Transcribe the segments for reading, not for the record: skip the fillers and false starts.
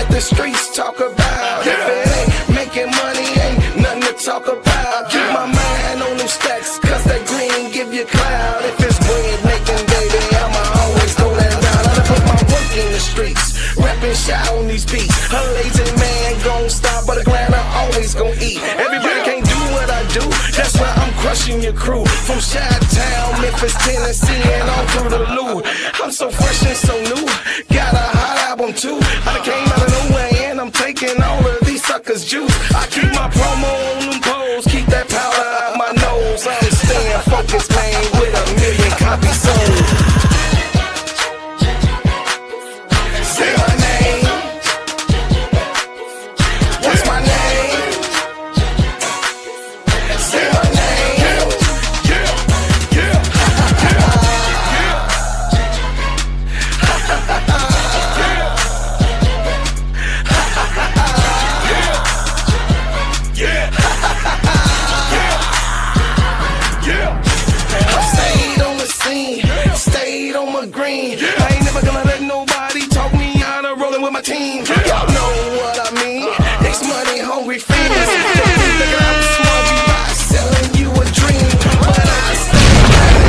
The streets talk about. If it ain't making money, ain't nothing to talk about. Keep my mind on them stacks, cause that green give you cloud. If it's bread making, baby, I'ma always go that route. I done put my work in the streets, rapping shot on these beats. A lazy man gon' stop, but a grinder always gon' eat. Everybody can't do what I do, that's why I'm crushing your crew. From Chi-Town, Memphis, Tennessee, and all through the Lou. I'm so fresh and so new, got a hot album too. I done came out of nowhere and I'm taking all of these suckers' juice. I keep my promo on them poles, keep that powder out my nose. I'm staying focused, man, with 1 million copies sold. Say my name. What's my name? Say my name. Stayed on my green. I ain't never gonna let nobody talk me out of rolling with my team. Y'all know what I mean. It's money hungry fiends. Looking out smart you by selling you a dream. But I stay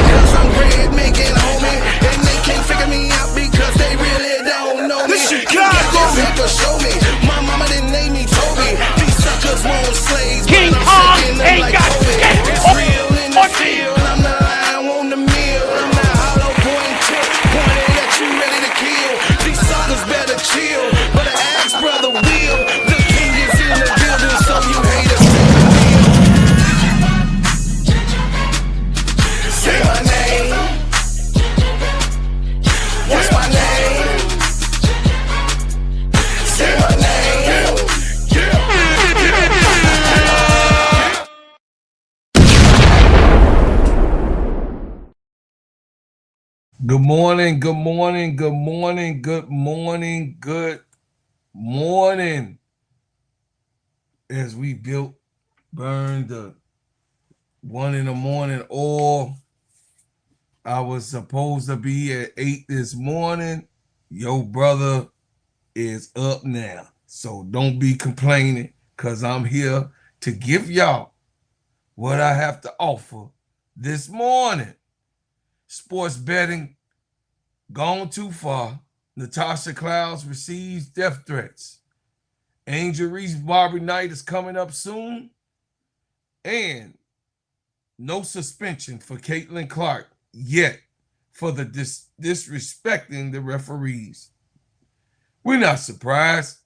cause I'm bread making, homie. And they can't figure me out because they really don't know me. You got this paper, show me. My mama didn't name me Toby. These suckers want slaves, King but I'm Kong sucking them ain't like got Kobe. shit It's on real in the me. field. I'm the lion on the mill. I'm the hollow point tip, pointed at you, ready to kill. These suckers better chill, but I ask brother Will. The king is in the building, so you haters take the deal. Say my name. What's my name? Say my name. Good morning, good morning, good morning, good morning, good morning. As we burned the 1 in the morning oil. I was supposed to be at 8 this morning. Your brother is up now. So don't be complaining, because I'm here to give y'all what I have to offer this morning. Sports betting gone too far. Natasha Clouds receives death threats. Angel Reese Barbie night is coming up soon. And no suspension for Caitlin Clark yet for the disrespecting the referees. We're not surprised,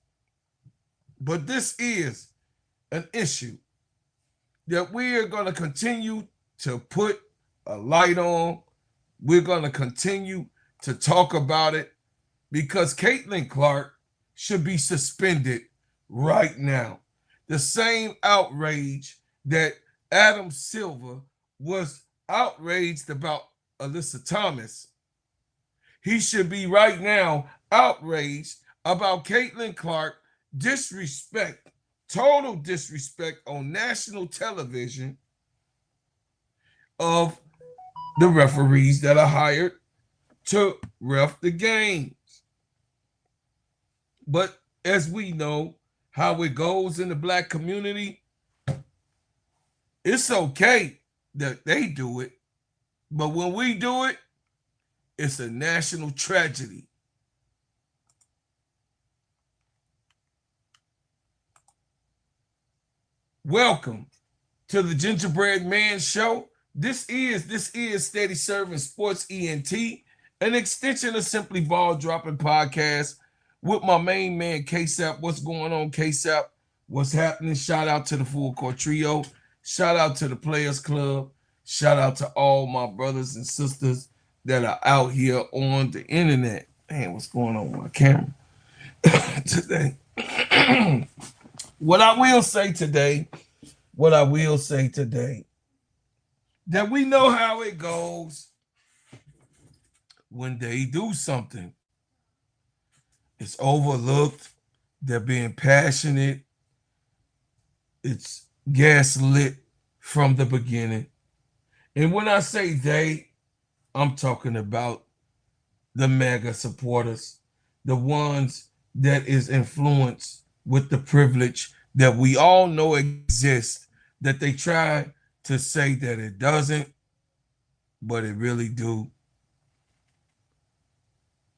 but this is an issue that we are going to continue to put a light on. We're going to continue to talk about it because Caitlin Clark should be suspended right now. The same outrage that Adam Silver was outraged about Alyssa Thomas, he should be right now outraged about Caitlin Clark disrespect, total disrespect on national television of the referees that are hired to ref the games. But as we know how it goes in the black community, it's okay that they do it, but when we do it, it's a national tragedy. Welcome to the Gingerbread Man Show. This is Steady Serv'n Sports ENT, an extension of Simply Ball Dropping Podcast with my main man, K-Sap. What's going on, K-Sap? What's happening? Shout out to the Full Court Trio. Shout out to the Players Club. Shout out to all my brothers and sisters that are out here on the internet. Man, what's going on with my camera today? What I will say today, that we know how it goes when they do something. It's overlooked. They're being passionate. It's gaslit from the beginning. And when I say they, I'm talking about the mega supporters, the ones that is influenced with the privilege that we all know exists, that they try to say that it doesn't, but it really do.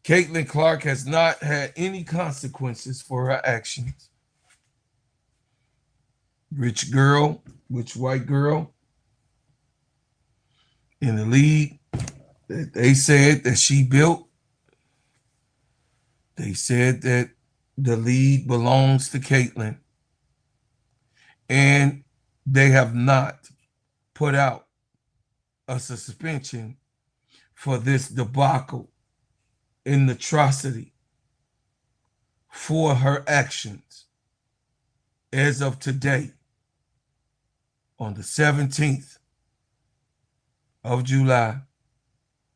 Caitlin Clark has not had any consequences for her actions. Rich girl, rich white girl in the league that they said that she built. They said that the league belongs to Caitlin. And they have not put out a suspension for this debacle and atrocity for her actions. As of today, on the 17th of July,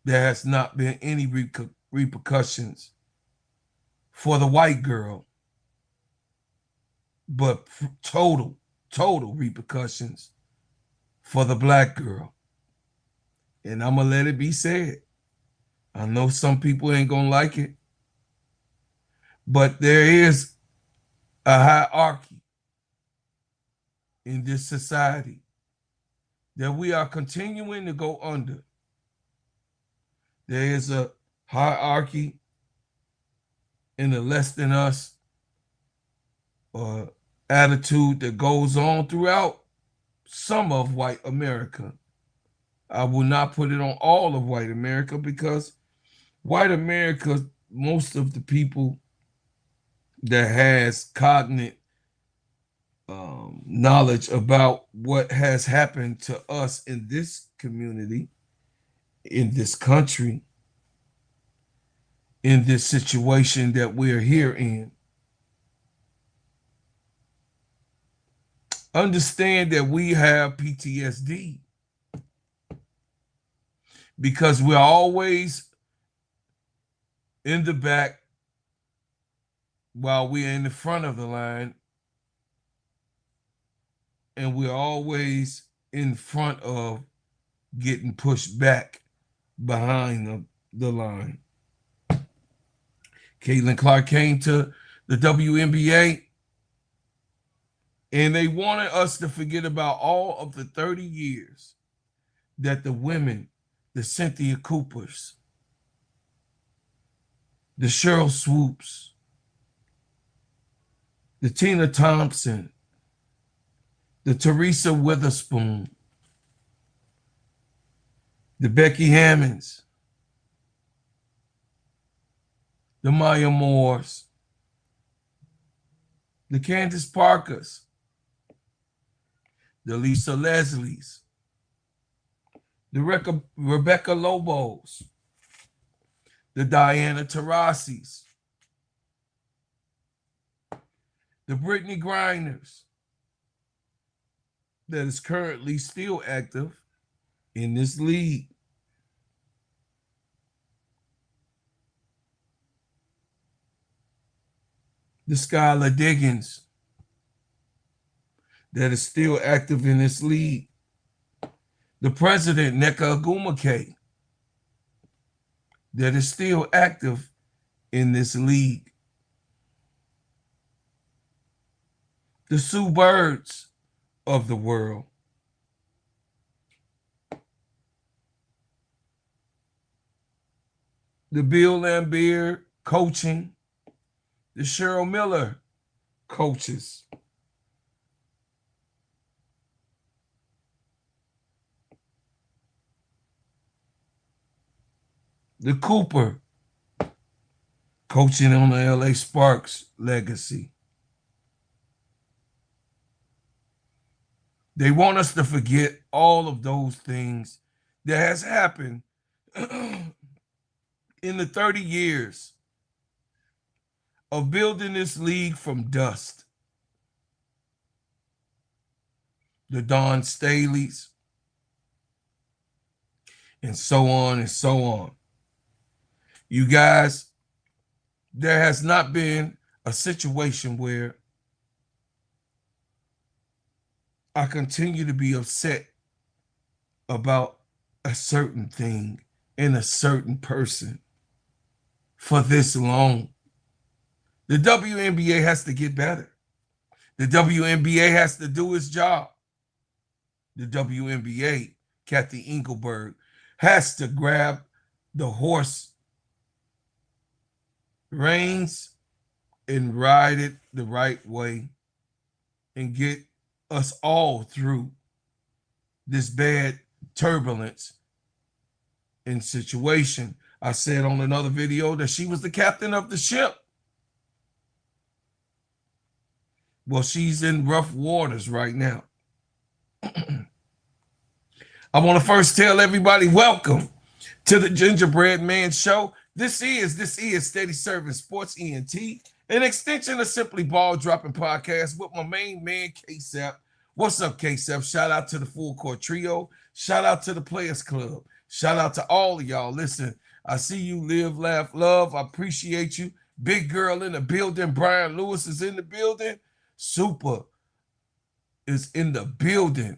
there has not been any repercussions for the white girl, but total repercussions for the black girl. And I'm going to let it be said. I know some people ain't going to like it, but there is a hierarchy in this society that we are continuing to go under. There is a hierarchy in the less than us attitude that goes on throughout some of white America. I will not put it on all of white America because white America, most of the people that has cognate knowledge about what has happened to us in this community, in this country, in this situation that we're here in, understand that we have PTSD because we're always in the back while we're in the front of the line, and we're always in front of getting pushed back behind the line. Caitlin Clark came to the WNBA, and they wanted us to forget about all of the 30 years that the women, the Cynthia Coopers, the Cheryl Swoops, the Tina Thompson, the Teresa Witherspoon, the Becky Hammonds, the Maya Moores, the Candace Parkers, the Lisa Leslies, the Rebecca Lobos, the Diana Taurasi's, the Brittany Grinders, that is currently still active in this league. The Skylar Diggins, that is still active in this league. The president, Nneka Ogwumike, that is still active in this league. The Sue Birds of the world. The Bill Laimbeer coaching. The Cheryl Miller coaches. The Cooper coaching on the LA Sparks legacy. They want us to forget all of those things that has happened in the 30 years of building this league from dust. The Dawn Staleys, and so on and so on. You guys, there has not been a situation where I continue to be upset about a certain thing and a certain person for this long. The WNBA has to get better. The WNBA has to do its job. The WNBA, Kathy Engelberg, has to grab the horse reins and ride it the right way and get us all through this bad turbulence and situation. I said on another video that she was the captain of the ship. Well, she's in rough waters right now. I want to first tell everybody welcome to the Gingerbread Man Show. This is Steady Serv'n Sports ENT, an extension of Simply Ball Dropping Podcast with my main man, K-Sep. What's up, K-Sep? Shout out to the Full Court Trio. Shout out to the Players Club. Shout out to all of y'all. Listen, I see you live, laugh, love. I appreciate you. Big girl in the building. Brian Lewis is in the building. Super is in the building.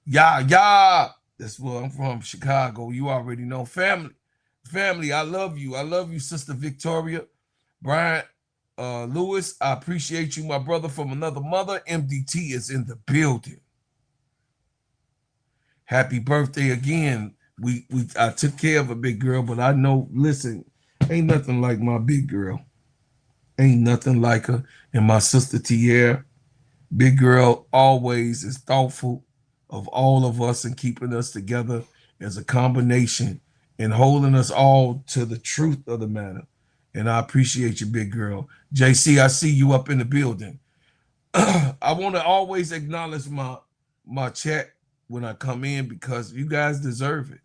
Yeah. That's where I'm from, Chicago. You already know. Family, I love you. I love you, Sister Victoria. Brian Lewis, I appreciate you, my brother from another mother. MDT is in the building. Happy birthday again. I took care of a big girl, but I know, listen, ain't nothing like my big girl. Ain't nothing like her. And my sister Tierra, big girl, always is thoughtful of all of us and keeping us together as a combination and holding us all to the truth of the matter. And I appreciate you, big girl. JC, I see you up in the building. I want to always acknowledge my chat when I come in because you guys deserve it.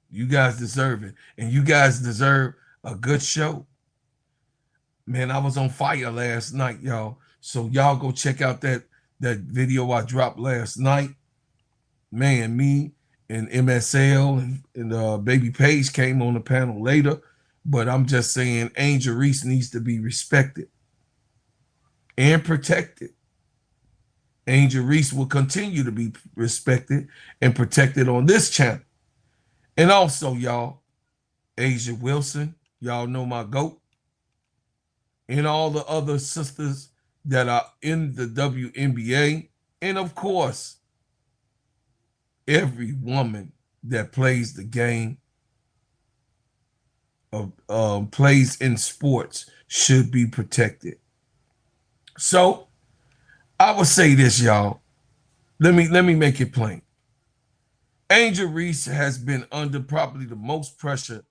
You guys deserve it. And you guys deserve a good show. Man, I was on fire last night, y'all. So y'all go check out that video I dropped last night. Man, me and MSL and Baby Page came on the panel later. But I'm just saying Angel Reese needs to be respected and protected. Angel Reese will continue to be respected and protected on this channel. And also, y'all, Asia Wilson, y'all know my GOAT, and all the other sisters that are in the WNBA, and of course, every woman that plays the game of plays in sports should be protected. So I would say this, y'all. Let me make it plain. Angel Reese has been under probably the most pressure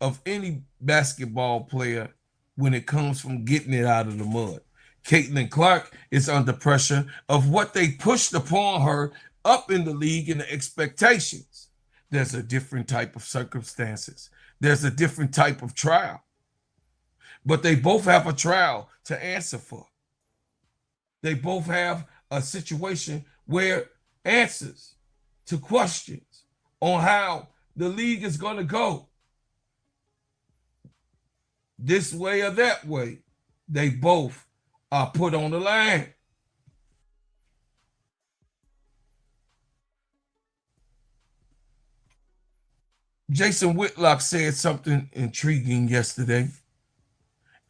of any basketball player when it comes from getting it out of the mud. Caitlin Clark is under pressure of what they pushed upon her up in the league and the expectations. There's a different type of circumstances. There's a different type of trial. But they both have a trial to answer for. They both have a situation where answers to questions on how the league is going to go this way or that way, they both are put on the line. Jason Whitlock said something intriguing yesterday,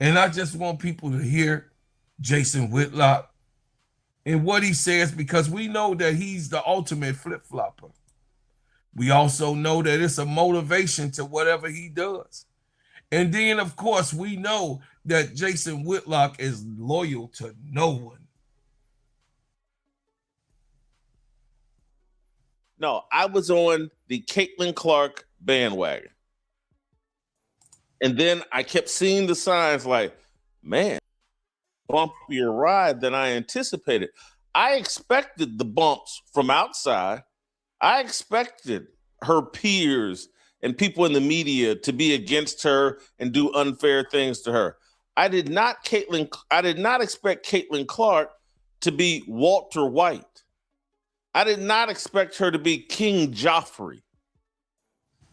and I just want people to hear Jason Whitlock and what he says because we know that he's the ultimate flip-flopper. We also know that it's a motivation to whatever he does. And then, of course, we know that Jason Whitlock is loyal to no one. No, I was on the Caitlin Clark bandwagon. And then I kept seeing the signs like, man, bumpier ride than I anticipated. I expected the bumps from outside. I expected her peers and people in the media to be against her and do unfair things to her. I did not expect Caitlin Clark to be Walter White. I did not expect her to be King Joffrey.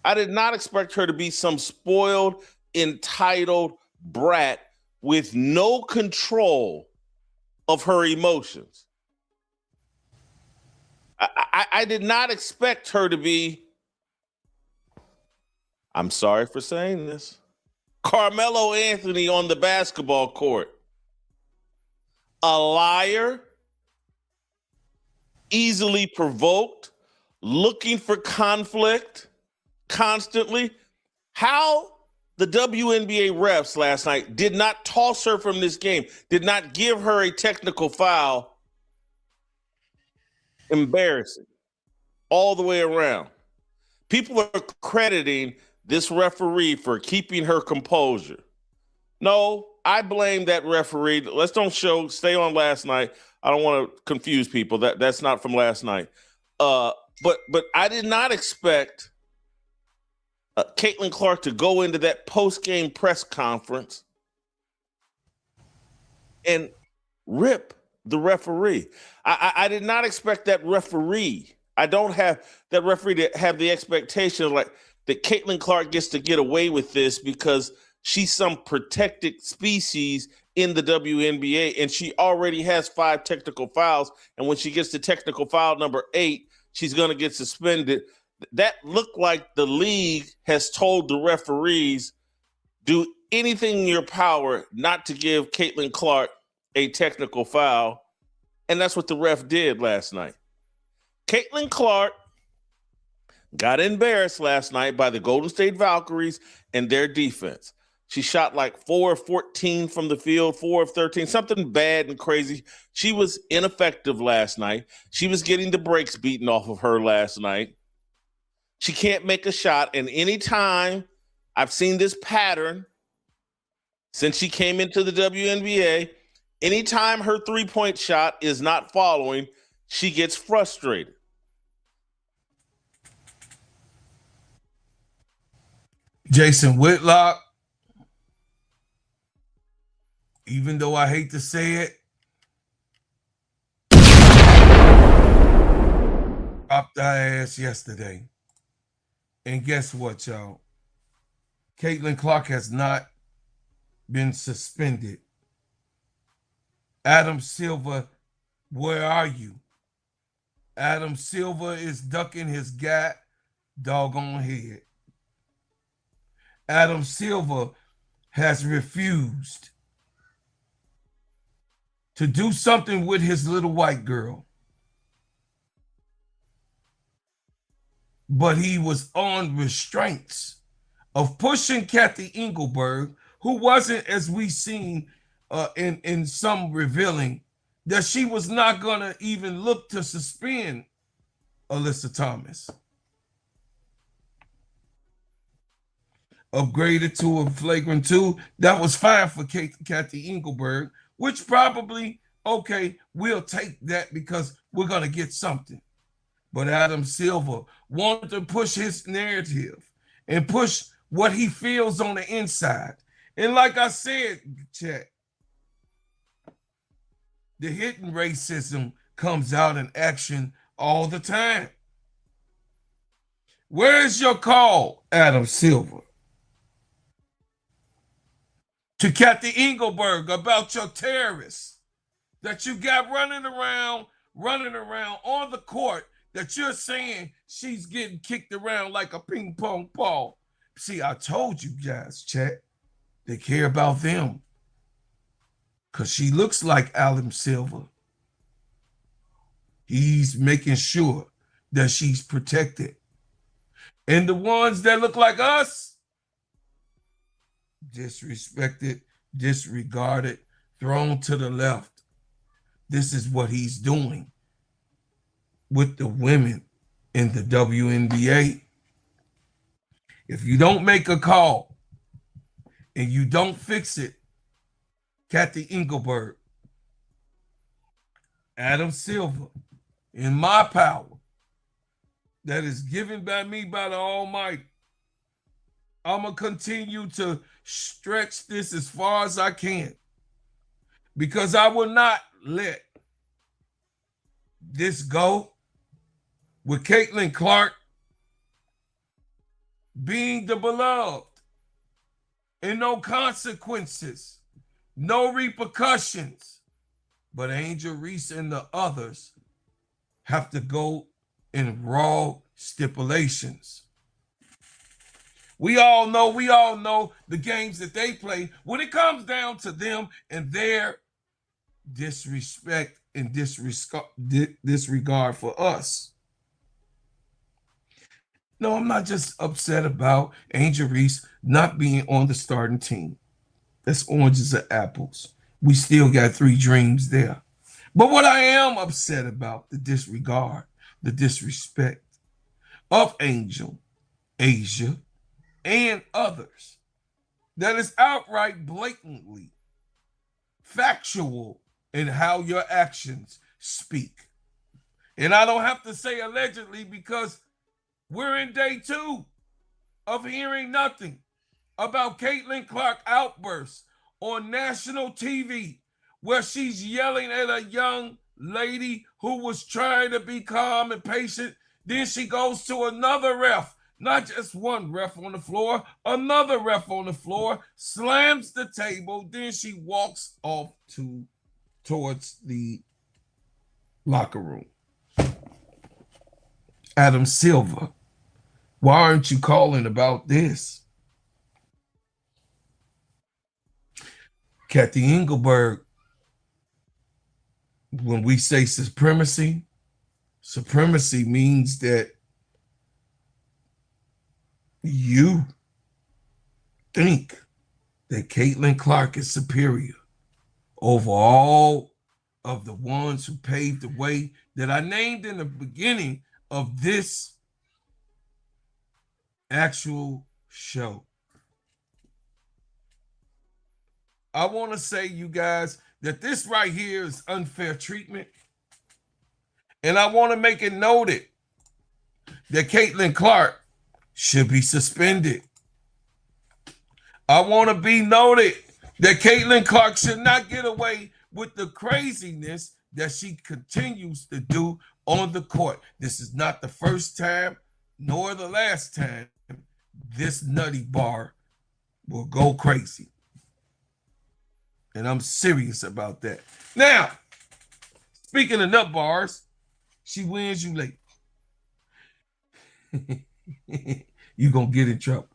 I did not expect her to be some spoiled, entitled brat with no control of her emotions. I did not expect her to be, I'm sorry for saying this, Carmelo Anthony on the basketball court. A liar, easily provoked, looking for conflict constantly. How the WNBA refs last night did not toss her from this game, did not give her a technical foul. Embarrassing all the way around. People are crediting this referee for keeping her composure. No, I blame that referee. Let's don't stay on last night. I don't want to confuse people. That's not from last night. But I did not expect Caitlin Clark to go into that post-game press conference and rip the referee. I did not expect that referee. I don't have that referee to have the expectation like that Caitlin Clark gets to get away with this because she's some protected species in the WNBA and she already has 5 technical fouls. And when she gets to technical foul number 8, she's going to get suspended. That looked like the league has told the referees, do anything in your power not to give Caitlin Clark a technical foul. And that's what the ref did last night. Caitlin Clark got embarrassed last night by the Golden State Valkyries and their defense. She shot like 4 of 14 from the field, 4 of 13, something bad and crazy. She was ineffective last night. She was getting the brakes beaten off of her last night. She can't make a shot. And anytime I've seen this pattern since she came into the WNBA, anytime her three-point shot is not following, she gets frustrated. Jason Whitlock, even though I hate to say it, dropped our ass yesterday. And guess what, y'all? Caitlin Clark has not been suspended. Adam Silver, where are you? Adam Silver is ducking his doggone head. Adam Silver has refused to do something with his little white girl. But he was on restraints of pushing Kathy Engelberg, who wasn't, as we seen in some revealing, that she was not going to even look to suspend Alyssa Thomas. Upgraded to a flagrant 2. That was fine for Kathy Engelberg, which probably, okay, we'll take that because we're going to get something. But Adam Silver wanted to push his narrative and push what he feels on the inside. And like I said, chat, the hidden racism comes out in action all the time. Where is your call, Adam Silver, to Kathy Engelberg about your terrorists that you got running around on the court that you're saying she's getting kicked around like a ping pong ball? See, I told you guys, chat, they care about them because she looks like Adam Silver. He's making sure that she's protected. And the ones that look like us, disrespected, disregarded, thrown to the left. This is what he's doing with the women in the WNBA. If you don't make a call and you don't fix it, Kathy Engelberg, Adam Silver, in my power that is given by me by the Almighty, I'm going to continue to stretch this as far as I can because I will not let this go with Caitlin Clark being the beloved, and no consequences, no repercussions. But Angel Reese and the others have to go in raw stipulations. We all know the games that they play when it comes down to them and their disrespect and disregard for us. No, I'm not just upset about Angel Reese not being on the starting team. That's oranges and apples. We still got 3 dreams there. But what I am upset about, the disregard, the disrespect of Angel, Asia, and others. That is outright blatantly factual in how your actions speak. And I don't have to say allegedly because we're in day 2 of hearing nothing about Caitlin Clark outbursts on national TV where she's yelling at a young lady who was trying to be calm and patient. Then she goes to another ref, not just one ref on the floor, another ref on the floor, slams the table. Then she walks off towards the locker room. Adam Silver, why aren't you calling about this? Kathy Engelberg, when we say supremacy means that you think that Caitlin Clark is superior over all of the ones who paved the way that I named in the beginning of this actual show. I want to say, you guys, that this right here is unfair treatment. And I want to make it noted that Caitlin Clark should be suspended. I want to be noted that Caitlin Clark should not get away with the craziness that she continues to do on the court. This is not the first time nor the last time this nutty bar will go crazy. And I'm serious about that. Now, speaking of nut bars, she wins, you late. You gonna get in trouble.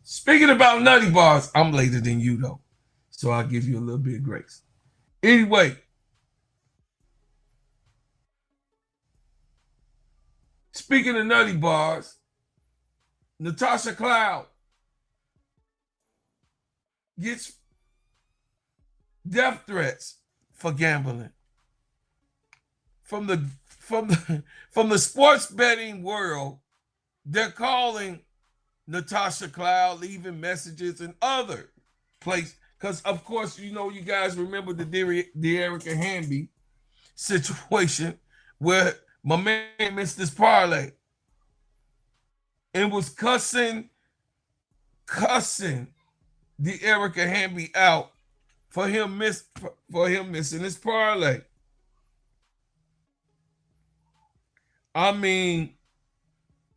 Speaking about nutty bars, I'm later than you though. So I'll give you a little bit of grace. Anyway, speaking of nutty bars, Natasha Cloud gets death threats for gambling from the sports betting world. They're calling Natasha Cloud, leaving messages in other places because, of course, you know, you guys remember the Erica Hamby situation where my man missed his parlay and was cussing the Erica Hamby out for him missing his parlay. I mean,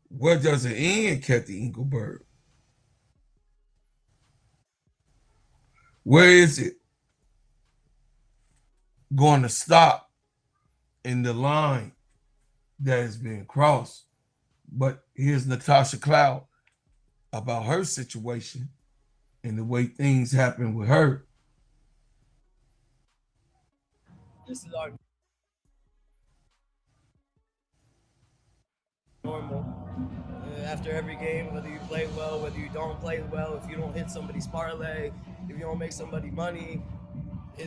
where does it end, Kathy Engelberg? Where is it going to stop in the line that is being crossed? But here's Natasha Cloud about her situation and the way things happen with her. This is our normal. After every game, whether you play well, whether you don't play well, if you don't hit somebody's parlay, if you don't make somebody money,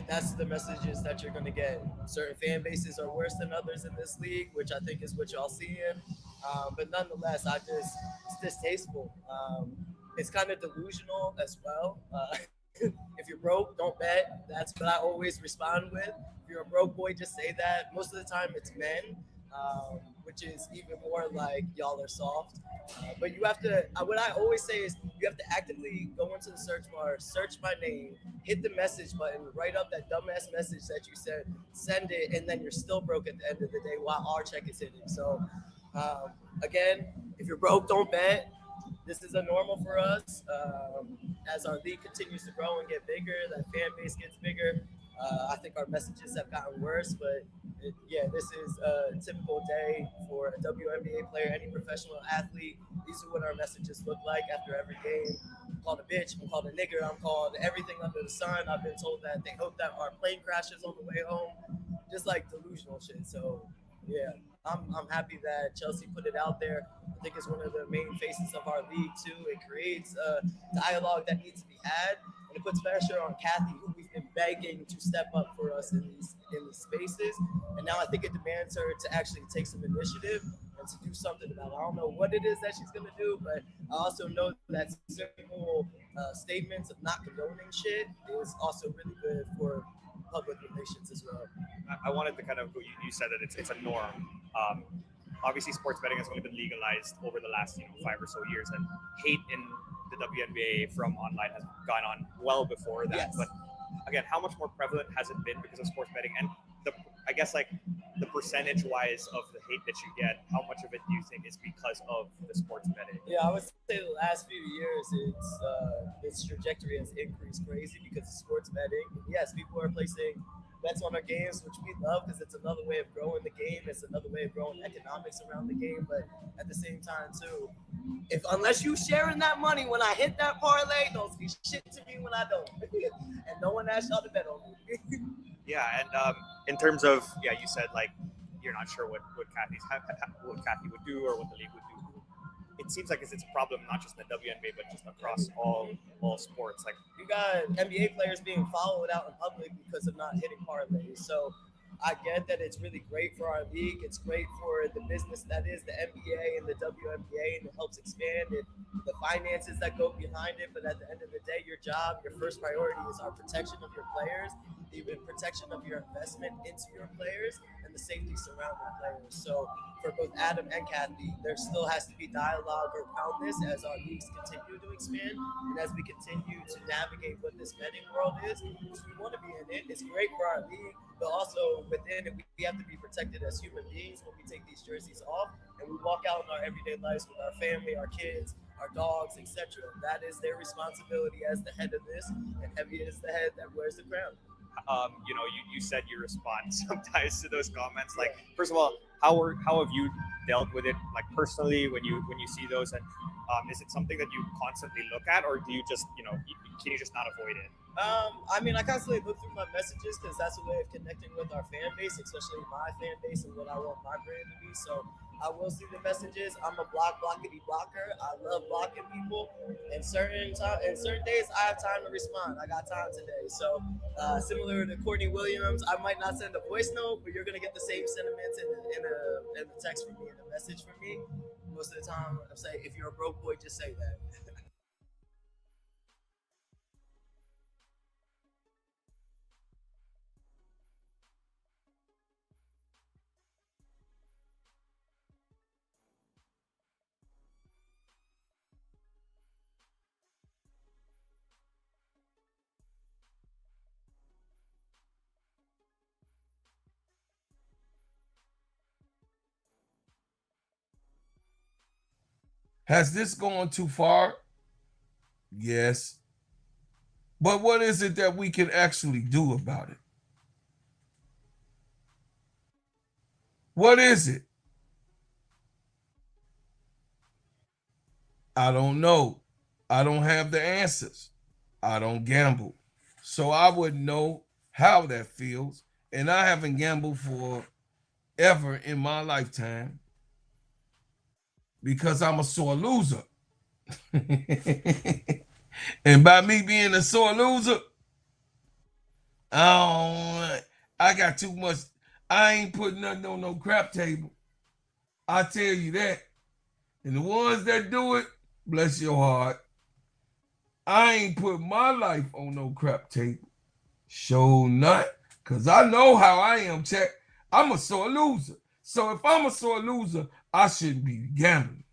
that's the messages that you're going to get. Certain fan bases are worse than others in this league, which I think is what y'all seeing. But nonetheless, it's distasteful. It's kind of delusional as well. If you're broke, don't bet. That's what I always respond with. If you're a broke boy, just say that. Most of the time, it's men, which is even more like y'all are soft. But you have to, what I always say is you have to actively go into the search bar, search my name, hit the message button, write up that dumbass message that you said, send it, and then you're still broke at the end of the day while our check is hitting. So, again, if if you're broke, don't bet. This is a normal for us. As our league continues to grow and get bigger, that fan base gets bigger. I think our messages have gotten worse, but yeah, this is a typical day for a WNBA player, any professional athlete. These are what our messages look like after every game. I'm called a bitch, I'm called a nigger, I'm called everything under the sun. I've been told that they hope that our plane crashes on the way home, just like delusional shit. So yeah, I'm happy that Chelsea put it out there. I think it's one of the main faces of our league too. It creates a dialogue that needs to be had, and it puts pressure on Kathy, who we've been begging to step up for us in these spaces. And now I think it demands her to actually take some initiative and to do something about it. I don't know what it is that she's gonna do, but I also know that simple statements of not condoning shit is also really good for public relations as well. I wanted to kind of you said that it's a norm. Obviously, sports betting has only been legalized over the last 5 or so years, and hate in the WNBA from online has gone on well before that. Yes. But again, how much more prevalent has it been because of sports betting? And I guess like the percentage wise of the hate that you get, how much of it do you think is because of the sports betting? Yeah, I would say the last few years, its trajectory has increased crazy because of sports betting. Yes, people are placing bets on our games, which we love because it's another way of growing the game. It's another way of growing economics around the game. But at the same time, too, if unless you sharing that money when I hit that parlay, don't speak shit to me when I don't. And no one asked y'all to bet on me. Yeah, and in terms of you said like you're not sure what Kathy would do or what the league would do. It seems like it's a problem not just in the WNBA but just across all sports. Like you got NBA players being followed out in public because of not hitting parlays. So I get that it's really great for our league. It's great for the business that is the NBA and the WNBA, and it helps expand it. The finances that go behind it, but at the end of the day, your job, your first priority is our protection of your players, the protection of your investment into your players, and the safety surrounding players. So for both Adam and Kathy, there still has to be dialogue around this as our leagues continue to expand and as we continue to navigate what this betting world is. Because we want to be in it. It's great for our league, but also within it, we have to be protected as human beings when we take these jerseys off and we walk out in our everyday lives with our family, our kids, our dogs, etc. That is their responsibility as the head of this, and heavy is the head that wears the crown. you said you respond sometimes to those comments. Like, first of all, how have you dealt with it, like personally, when you see those, and is it something that you constantly look at, or do you just can you just not avoid it? I mean, I constantly look through my messages because that's a way of connecting with our fan base, especially my fan base and what I want my brand to be. So I will see the messages. I'm a blockity blocker. I love blocking people. And certain days, I have time to respond. I got time today. So similar to Courtney Williams, I might not send a voice note, but you're gonna get the same sentiments in the text from me, in a message from me. Most of the time, I'm saying, if you're a broke boy, just say that. Has this gone too far? Yes. But what is it that we can actually do about it? What is it? I don't know. I don't have the answers. I don't gamble. So I wouldn't know how that feels. And I haven't gambled for ever in my lifetime because I'm a sore loser. And by me being a sore loser, I got too much. I ain't putting nothing on no crap table. I tell you that. And the ones that do it, bless your heart, I ain't put my life on no crap table. Sure not. Because I know how I am, check. I'm a sore loser. So if I'm a sore loser, I shouldn't be gambling.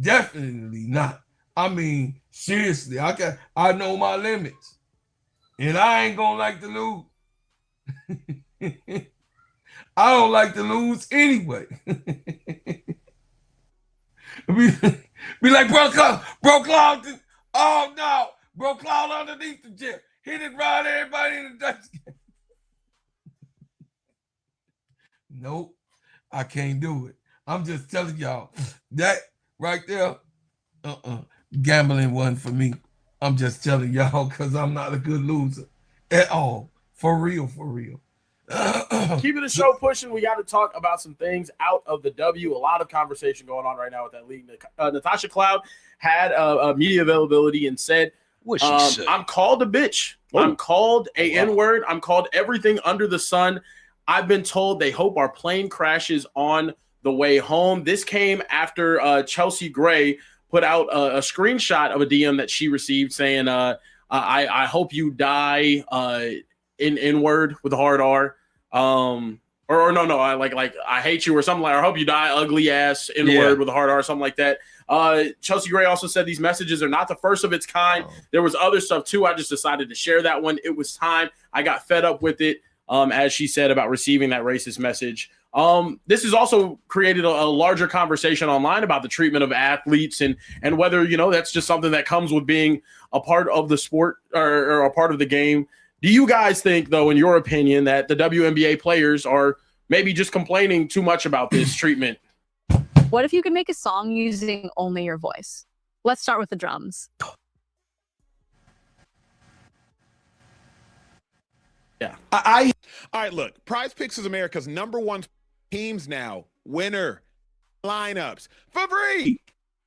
Definitely not. I mean, seriously, I know my limits. And I ain't gonna like to lose. I don't like to lose anyway. Be like, bro, Claude. Oh no, bro, Claude underneath the gym. Hit it right, everybody in the Dutch game. Nope, I can't do it. I'm just telling y'all that right there. Gambling wasn't for me. I'm just telling y'all because I'm not a good loser at all. For real, for real. Keeping the show pushing, we got to talk about some things out of the W. A lot of conversation going on right now with that league. Natasha Cloud had a media availability and said, I'm called a bitch. I'm called a N-word. I'm called everything under the sun. I've been told they hope our plane crashes on the way home. This came after Chelsea Gray put out a screenshot of a DM that she received saying, I hope you die in N-word with a hard R. Or no, I hate you or something like, I hope you die ugly ass N-word with a hard R or something like that. Chelsea Gray also said these messages are not the first of its kind. There was other stuff too. I just decided to share that one. It was time. I got fed up with it. As she said about receiving that racist message. This has also created a larger conversation online about the treatment of athletes and whether, that's just something that comes with being a part of the sport or a part of the game. Do you guys think, though, in your opinion, that the WNBA players are maybe just complaining too much about this treatment? What if you could make a song using only your voice? Let's start with the drums. Yeah. All right, look, Prize Picks is America's #1 teams now. Winner lineups for free.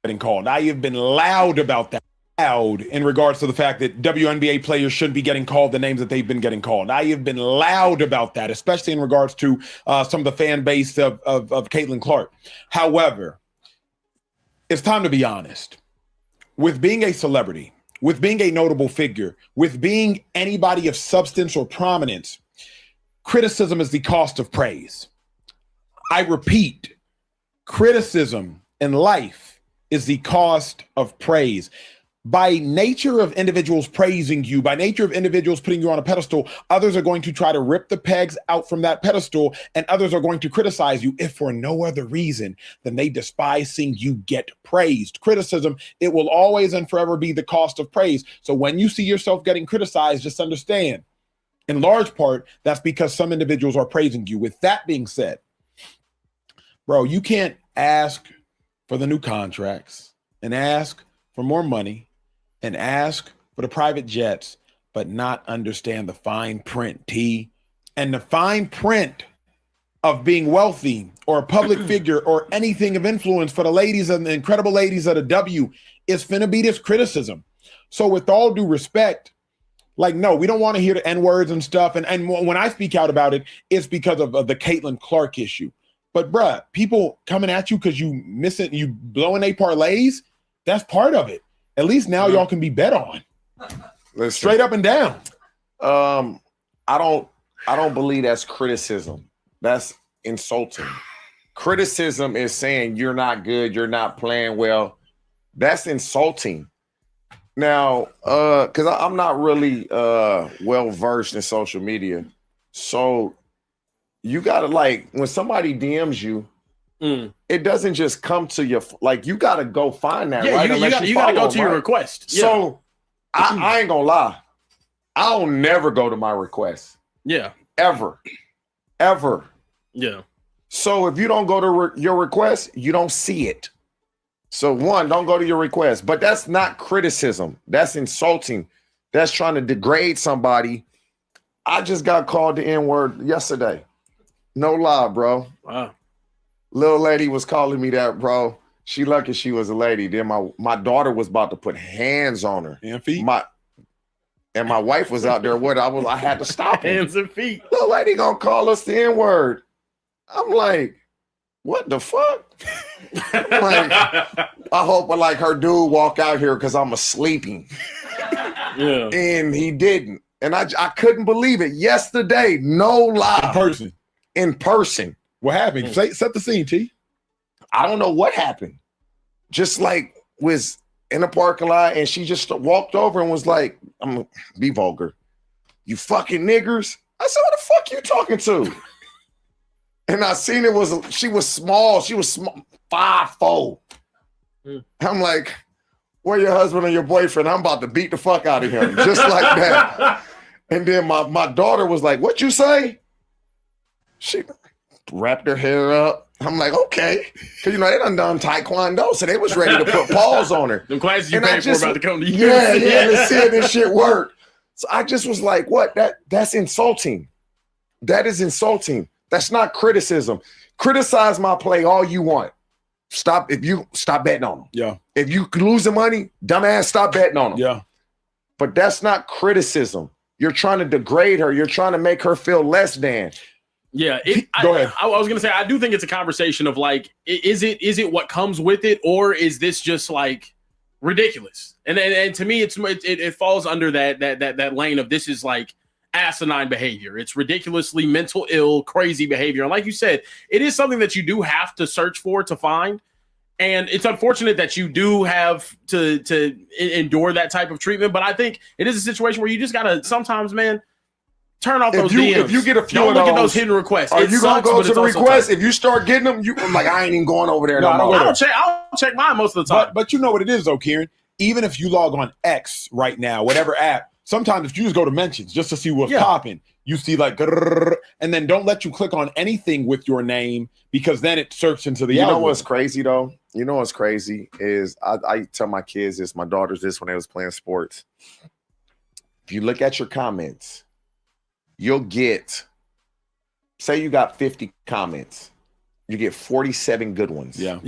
Getting called. I have been loud about that. Loud in regards to the fact that WNBA players shouldn't be getting called the names that they've been getting called. I have been loud about that, especially in regards to some of the fan base of Caitlin Clark. However, it's time to be honest. With being a celebrity, with being a notable figure, with being anybody of substance or prominence, criticism is the cost of praise. I repeat, criticism in life is the cost of praise. By nature of individuals praising you, by nature of individuals putting you on a pedestal, others are going to try to rip the pegs out from that pedestal, and others are going to criticize you if for no other reason than they despise seeing you get praised. Criticism, it will always and forever be the cost of praise. So when you see yourself getting criticized, just understand, in large part, that's because some individuals are praising you. With that being said, bro, you can't ask for the new contracts and ask for more money and ask for the private jets, but not understand the fine print, T. And the fine print of being wealthy or a public figure or anything of influence for the ladies and the incredible ladies of the W is finna be this criticism. So with all due respect, like, no, we don't want to hear the N-words and stuff. And when I speak out about it, it's because of the Caitlin Clark issue. But bruh, people coming at you because you blowing they parlays, that's part of it. At least now y'all can be bet on. Listen, straight up and down. I don't believe that's criticism. That's insulting. Criticism is saying you're not good, you're not playing well. That's insulting. Now, because I'm not really well versed in social media, so you gotta, like, when somebody DMs you, it doesn't just come to you. Like, you gotta go find that. Yeah, right? you gotta go to your request. Yeah. So I ain't gonna lie, I'll never go to my request. Yeah, ever. Yeah. So if you don't go to your request, you don't see it. So one, don't go to your request. But that's not criticism. That's insulting. That's trying to degrade somebody. I just got called the N-word yesterday. No lie, bro. Wow. Little lady was calling me that, bro. She lucky she was a lady. Then my daughter was about to put hands on her. And feet. And my wife was out there with her. I had to stop her. Hands and feet. Little lady gonna call us the N-word. I'm like, what the fuck? Like, I hope like her dude walk out here because I'm sleeping. Yeah. And he didn't. And I couldn't believe it. Yesterday, no lie. In person. What happened? Set the scene, T. I don't know what happened. Just like was in a parking lot and she just walked over and was like, I'm gonna be vulgar. You fucking niggers. I said, what the fuck you talking to? And I seen she was small. She was small, 5'4". I'm like, where your husband and your boyfriend? I'm about to beat the fuck out of him, just like that. And then my daughter was like, what you say? She wrapped her hair up. I'm like, okay. Because, you know, they done taekwondo, so they was ready to put paws on her. Them classes you paid for about to come to you. Yeah, let's see if this shit work. So I just was like, what? That's insulting. That is insulting. That's not criticism. Criticize my play all you want. Stop betting on them. Yeah. If you losing money, dumbass, stop betting on them. Yeah. But that's not criticism. You're trying to degrade her. You're trying to make her feel less than. Yeah, Go ahead. I was gonna say I do think it's a conversation of like, is it what comes with it, or is this just like ridiculous? And to me, it falls under that lane of this is like asinine behavior. It's ridiculously mental ill, crazy behavior. And like you said, it is something that you do have to search for to find. And it's unfortunate that you do have to endure that type of treatment. But I think it is a situation where you just gotta sometimes, man. Turn off those DMs. If you get a few don't of look those, at those hidden requests. Are It you gonna sucks, go but to it's the also request? tough. If you start getting them, I'm like, I ain't even going over there no more. I'll check mine most of the time. But you know what it is though, Kieran. Even if you log on X right now, whatever app, sometimes if you just go to mentions just to see what's popping, you see like, and then don't let you click on anything with your name because then it searches into the. You know algorithm. what's crazy though? You know what's crazy is I tell my kids this, my daughters this when they was playing sports. If you look at your comments, you'll get, say you got 50 comments, you get 47 good ones. Yeah.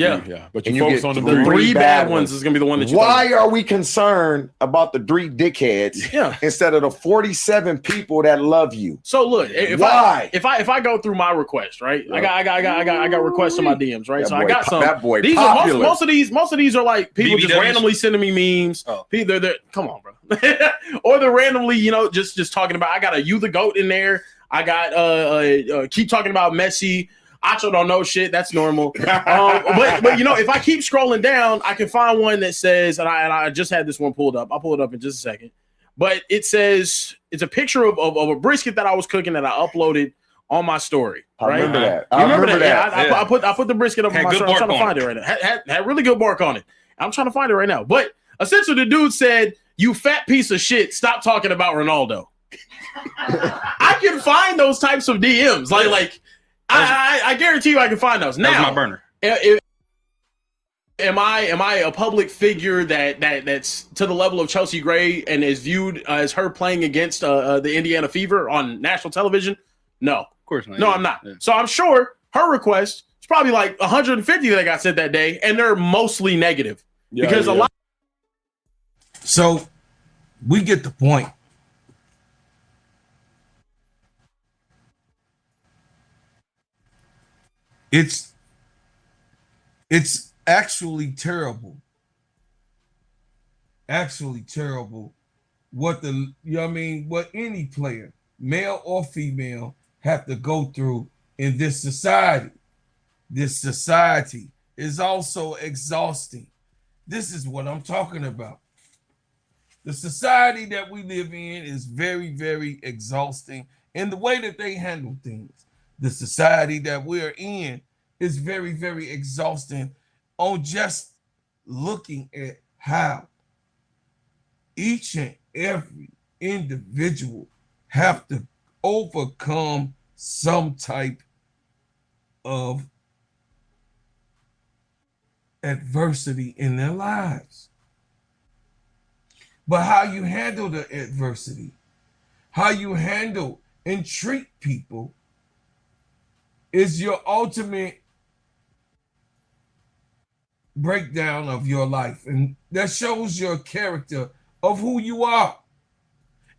But And you you focus get on the the three. three bad ones is gonna be the one that you. Why are we concerned about the 3 dickheads instead of the 47 people that love you? So look, if I go through my request, right? I got requests in my DMs, right? That So boy, I got some. that boy These are popular. most of these are like people just BBWs? randomly sending me memes. Oh. They're come on, bro. Or they're randomly, just talking about. I got a you the goat in there. I got keep talking about Messi. Acho don't know shit. That's normal. But if I keep scrolling down, I can find one that says, and I just had this one pulled up. I'll pull it up in just a second. But it says it's a picture of a brisket that I was cooking that I uploaded on my story. I Right? remember that. You remember that? Yeah. I put the brisket up on Had my good story. I'm trying to bark on find it right now. Had really good bark on it. I'm trying to find it right now. But essentially, the dude said, "You fat piece of shit, stop talking about Ronaldo." I can find those types of DMs. I guarantee you I can find those. That was Now, my burner. am I a public figure that's to the level of Chelsea Gray and is viewed as her playing against the Indiana Fever on national television? No. Of course not. No, Yeah. I'm not. Yeah. So I'm sure her request is probably like 150 that got sent that day, and they're mostly negative because a lot. So we get the point. It's actually terrible. Actually terrible what what any player, male or female, have to go through in this society. This society is also exhausting. This is what I'm talking about. The society that we live in is very, very exhausting in the way that they handle things. The society that we're in is very, very exhausting on just looking at how each and every individual have to overcome some type of adversity in their lives. But how you handle the adversity, how you handle and treat people is your ultimate breakdown of your life. And that shows your character of who you are.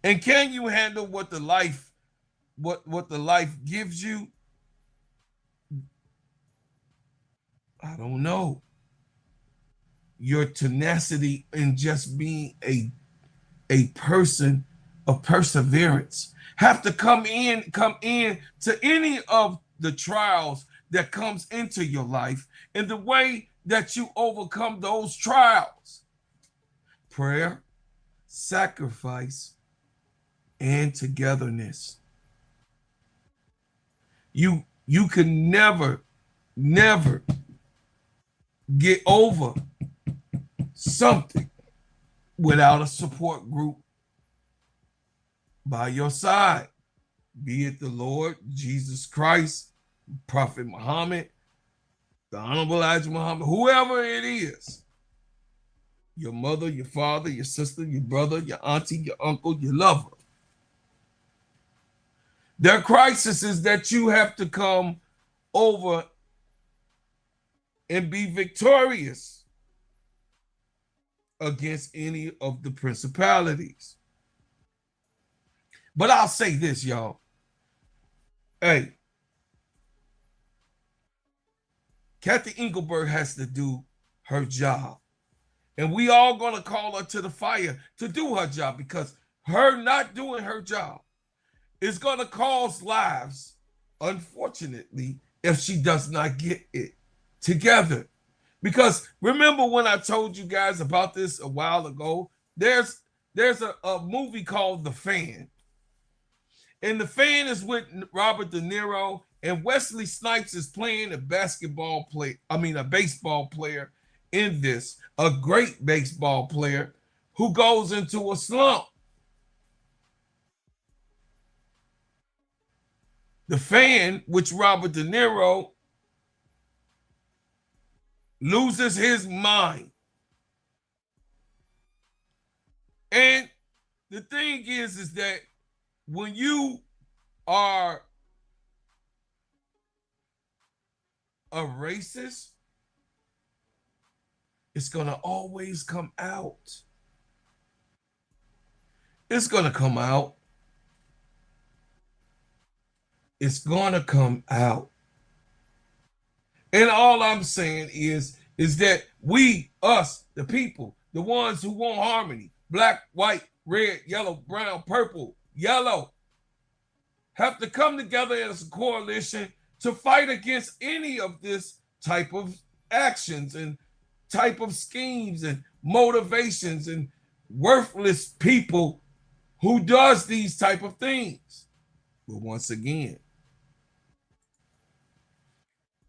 And can you handle what the life gives you? I don't know. Your tenacity and just being a person of perseverance have to come in to any of the trials that comes into your life and the way that you overcome those trials. Prayer, sacrifice, and togetherness. You can never get over something without a support group by your side, be it the Lord Jesus Christ, Prophet Muhammad, the Honorable Elijah Muhammad, whoever it is, your mother, your father, your sister, your brother, your auntie, your uncle, your lover. There are crises that you have to come over and be victorious against any of the principalities. But I'll say this, y'all. Hey, Kathy Engelberg has to do her job. And we all gonna call her to the fire to do her job, because her not doing her job is gonna cause lives, unfortunately, if she does not get it together. Because remember when I told you guys about this a while ago, there's a movie called The Fan. And The Fan is with Robert De Niro, and Wesley Snipes is playing a baseball player in this, a great baseball player who goes into a slump. The Fan, which Robert De Niro loses his mind. And the thing is that when you are a racist, it's going to always come out. It's going to come out. It's going to come out. And all I'm saying is that we, us, the people, the ones who want harmony, black, white, red, yellow, brown, purple, yellow, have to come together as a coalition to fight against any of this type of actions and type of schemes and motivations and worthless people who does these type of things. But once again,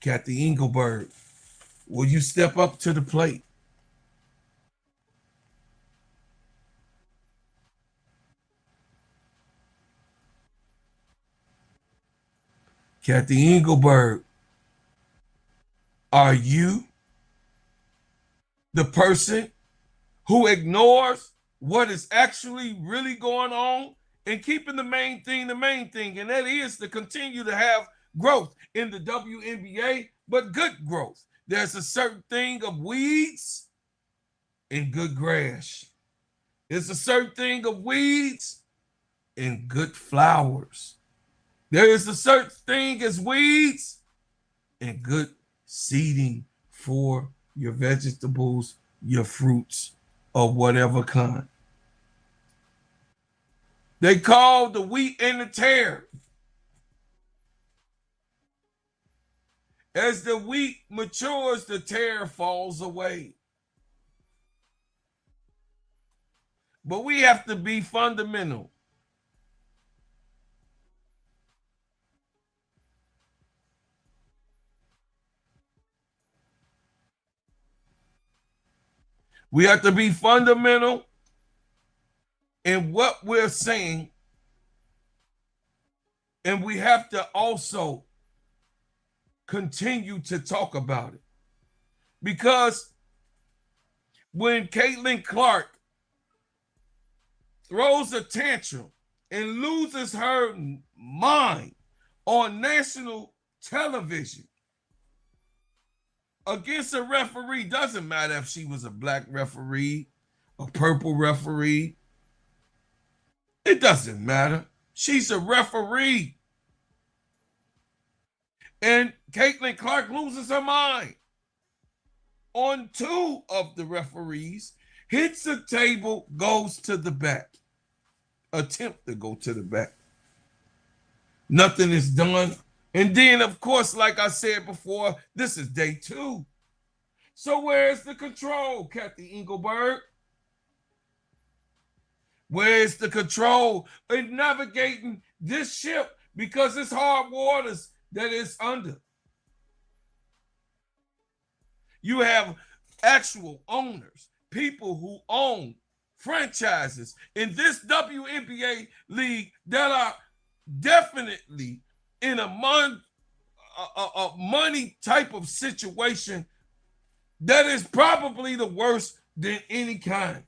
Kathy Engelberg, will you step up to the plate? Kathy Engelberg, are you the person who ignores what is actually really going on and keeping the main thing, and that is to continue to have growth in the WNBA, but good growth? There's a certain thing of weeds and good grass. There's a certain thing of weeds and good flowers. There is a certain thing as weeds and good seeding for your vegetables, your fruits, of whatever kind. They call the wheat and the tare. As the wheat matures, the tare falls away. But we have to be fundamental. We have to be fundamental in what we're saying, and we have to also continue to talk about it. Because when Caitlin Clark throws a tantrum and loses her mind on national television against a referee, doesn't matter if she was a black referee, a purple referee, it doesn't matter. She's a referee. And Caitlin Clark loses her mind on two of the referees, hits the table, goes to the back. Attempt to go to the back. Nothing is done. And then, of course, like I said before, this is day 2. So where's the control, Kathy Engelberg? Where's the control in navigating this ship? Because it's hard waters that it's under. You have actual owners people who own franchises in this WNBA league that are definitely in a money type of situation that is probably the worst than any kind.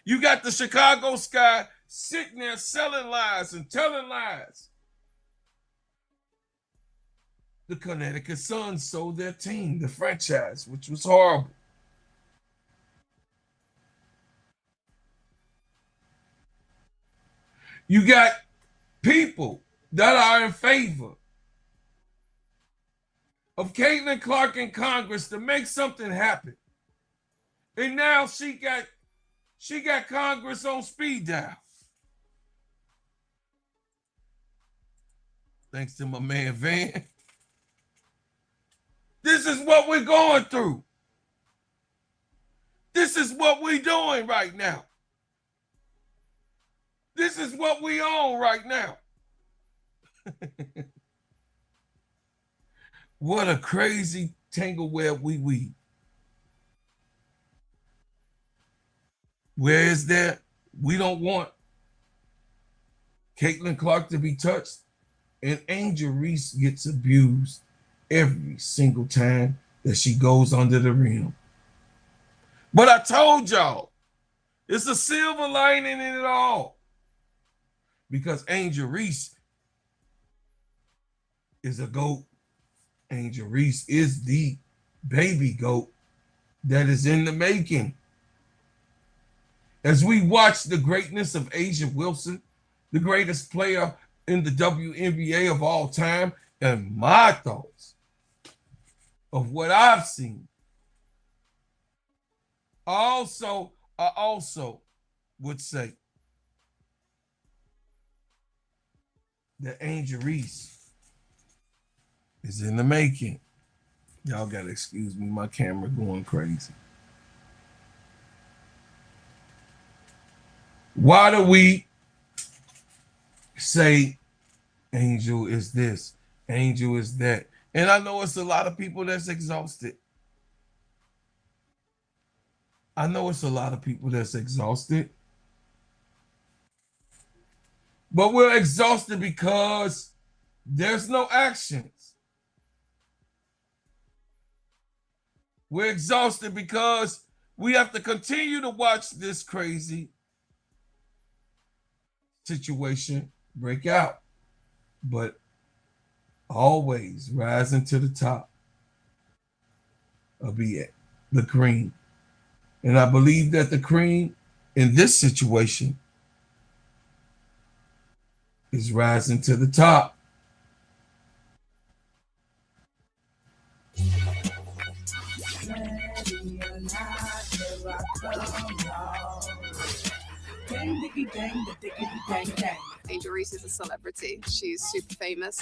You got the Chicago Sky sitting there selling lies and telling lies. The Connecticut Sun sold their team, the franchise, which was horrible. You got people that are in favor of Caitlin Clark in Congress to make something happen. And now she got Congress on speed dial. Thanks to my man Van. This is what we're going through. This is what we're doing right now. This is what we own right now. What a crazy tangle web we weave. Where is that? We don't want Caitlin Clark to be touched, and Angel Reese gets abused every single time that she goes under the rim. But I told y'all, it's a silver lining in it all. Because Angel Reese is a GOAT. Angel Reese is the baby GOAT that is in the making. As we watch the greatness of Asia Wilson, the greatest player in the WNBA of all time, and my thoughts of what I've seen, I also would say that Angel Reese is in the making. Y'all gotta excuse me, my camera going crazy. Why do we say Angel is this, Angel is that? And I know it's a lot of people that's exhausted. But we're exhausted because there's no actions. We're exhausted because we have to continue to watch this crazy situation break out, but always rising to the top of the cream. And I believe that the cream in this situation is rising to the top. Angel Reese is a celebrity. She's super famous.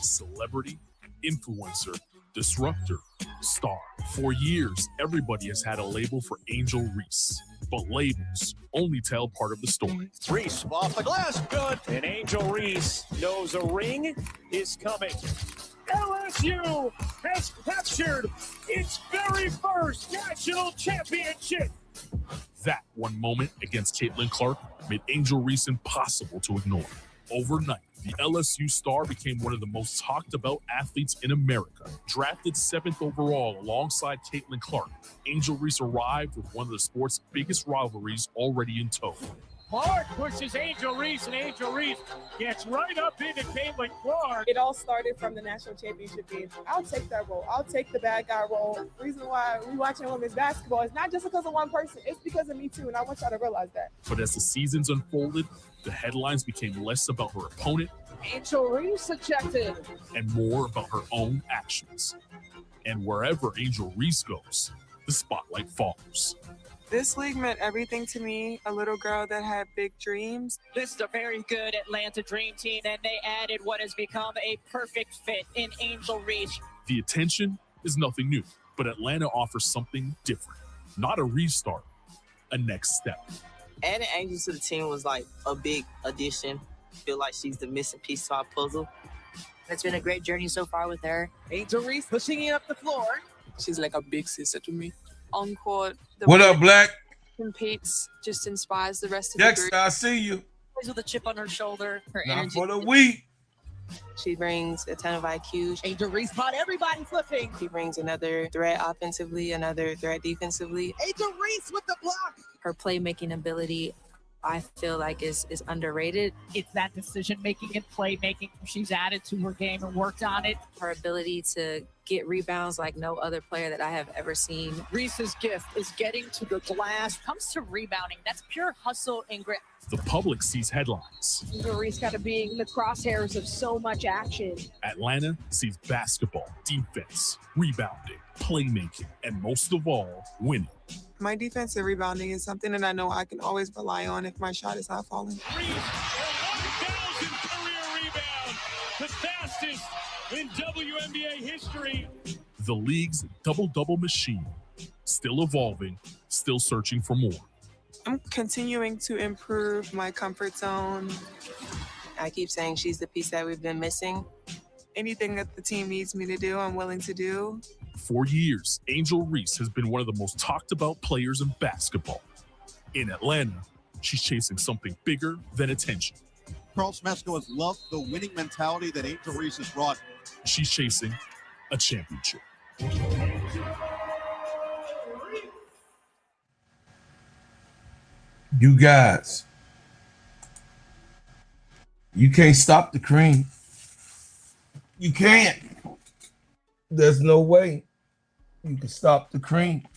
Celebrity, influencer, disruptor, star. For years, everybody has had a label for Angel Reese. But labels only tell part of the story. Reese off the glass, good. And Angel Reese knows a ring is coming. LSU has captured its very first national championship. That one moment against Caitlin Clark made Angel Reese impossible to ignore. Overnight, the LSU star became one of the most talked about athletes in America. Drafted 7th overall alongside Caitlin Clark, Angel Reese arrived with one of the sport's biggest rivalries already in tow. Clark pushes Angel Reese, and Angel Reese gets right up into Caitlin Clark. It all started from the national championship game. I'll take that role. I'll take the bad guy role. The reason why we watching women's basketball is not just because of one person. It's because of me too, and I want y'all to realize that. But as the seasons unfolded, the headlines became less about her opponent Angel Reese ejected, and more about her own actions. And wherever Angel Reese goes, the spotlight follows. This league meant everything to me, a little girl that had big dreams. This is a very good Atlanta Dream Team, and they added what has become a perfect fit in Angel Reese. The attention is nothing new, but Atlanta offers something different. Not a restart, a next step. Adding Angel to the team was like a big addition. I feel like she's the missing piece to our puzzle. It's been a great journey so far with her. Angel Reese pushing it up the floor. She's like a big sister to me. On court, the What way up, that Black? she competes just inspires the rest of Dexter, the group. I see you. Plays with a chip on her shoulder. Her Not energy. for the weak. She brings a ton of IQ. Angel Reese caught everybody flipping. She brings another threat offensively, another threat defensively. Angel Reese with the block. Her playmaking ability, I feel like is underrated. It's that decision-making and playmaking she's added to her game and worked on it. Her ability to get rebounds like no other player that I have ever seen. Reese's gift is getting to the glass. Comes to rebounding. That's pure hustle and grit. The public sees headlines. Angel Reese got to be in the crosshairs of so much action. Atlanta sees basketball, defense, rebounding, playmaking, and most of all, winning. My defensive rebounding is something that I know I can always rely on if my shot is not falling. Reese, a 1,000 career rebound, the fastest in WNBA history. The league's double-double machine, still evolving, still searching for more. I'm continuing to improve my comfort zone. I keep saying she's the piece that we've been missing. Anything that the team needs me to do, I'm willing to do. For years, Angel Reese has been one of the most talked about players in basketball. In Atlanta, she's chasing something bigger than attention. Carl Smesco has loved the winning mentality that Angel Reese has brought. She's chasing a championship. You guys, you can't stop the cream. You can't. There's no way you can stop the cream.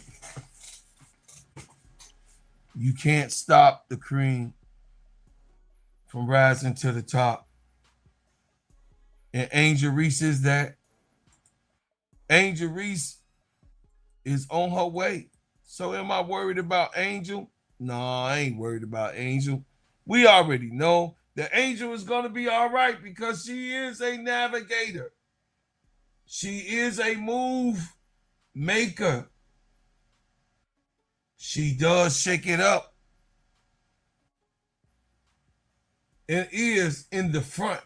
You can't stop the cream from rising to the top. And Angel Reese is that. Angel Reese is on her way. So am I worried about Angel? No, I ain't worried about Angel. We already know that Angel is going to be all right because she is a navigator. She is a move maker. She does shake it up and is in the front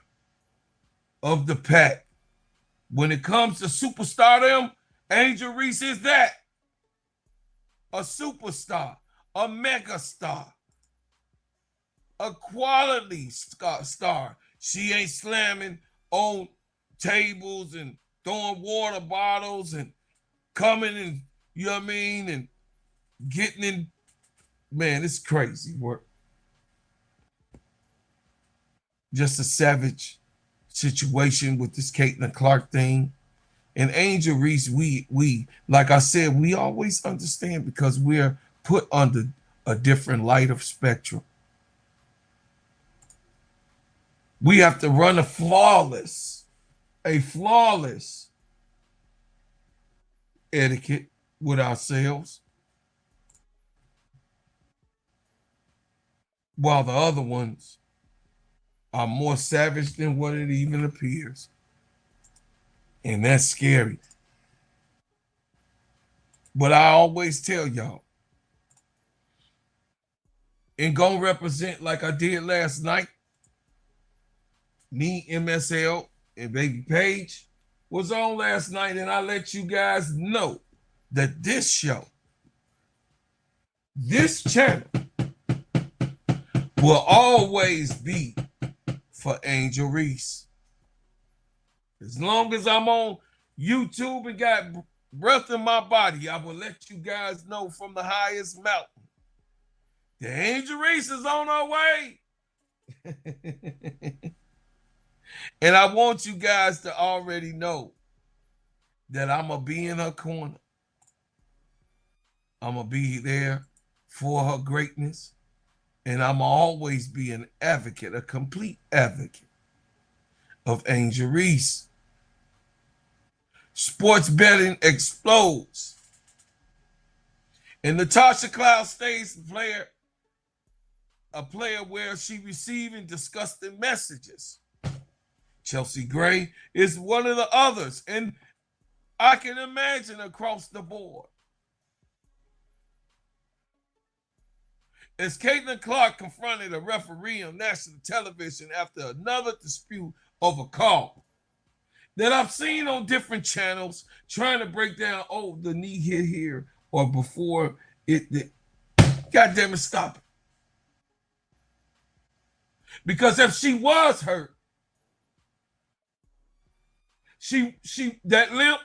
of the pack. When it comes to superstardom, Angel Reese is that. A superstar, a mega star, a quality star. She ain't slamming on tables and throwing water bottles and coming and, you know what I mean, and getting in. Man, it's crazy work. Just a savage situation with this Caitlin Clark thing. And Angel Reese, we like I said, we always understand because we're put under a different light of spectrum. We have to run a flawless etiquette with ourselves, while the other ones are more savage than what it even appears. And that's scary. But I always tell y'all, and gonna represent like I did last night, me, MSL, and Baby Paige was on last night, and I let you guys know that this show, this channel, will always be for Angel Reese. As long as I'm on YouTube and got breath in my body, I will let you guys know from the highest mountain the Angel Reese is on her way. And I want you guys to already know that I'm going to be in her corner. I'm going to be there for her greatness. And I'm always be an advocate, a complete advocate of Angel Reese. Sports betting explodes. And Natasha Cloud stays a player where she receiving disgusting messages. Chelsea Gray is one of the others. And I can imagine across the board. As Caitlin Clark confronted a referee on national television after another dispute over call, that I've seen on different channels trying to break down, oh, the knee hit here or before it God damn it, stop it. Because if she was hurt, she that limp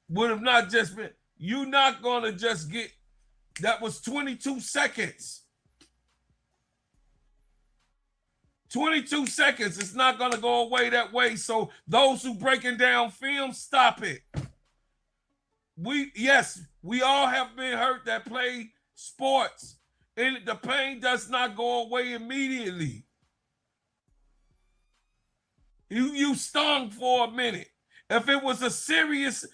would have not just been, you're not gonna just get, that was 22 seconds. 22 seconds. It's not going to go away that way. So those who breaking down film, stop it. We all have been hurt that play sports, and the pain does not go away immediately. You stung for a minute. If it was a serious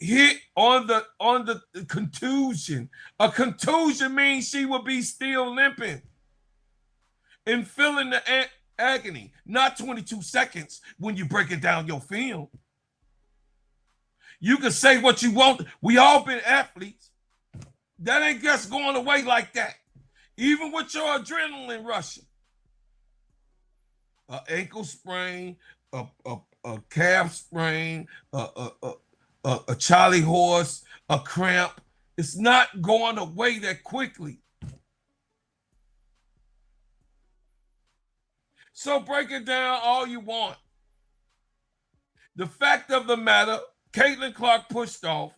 hit on the contusion, a contusion means she would be still limping and feeling the agony, not 22 seconds when you break it down your film. You can say what you want. We all been athletes. That ain't just going away like that. Even with your adrenaline rushing. An ankle sprain, a calf sprain, a Charlie horse, a cramp. It's not going away that quickly. So break it down all you want. The fact of the matter, Caitlin Clark pushed off.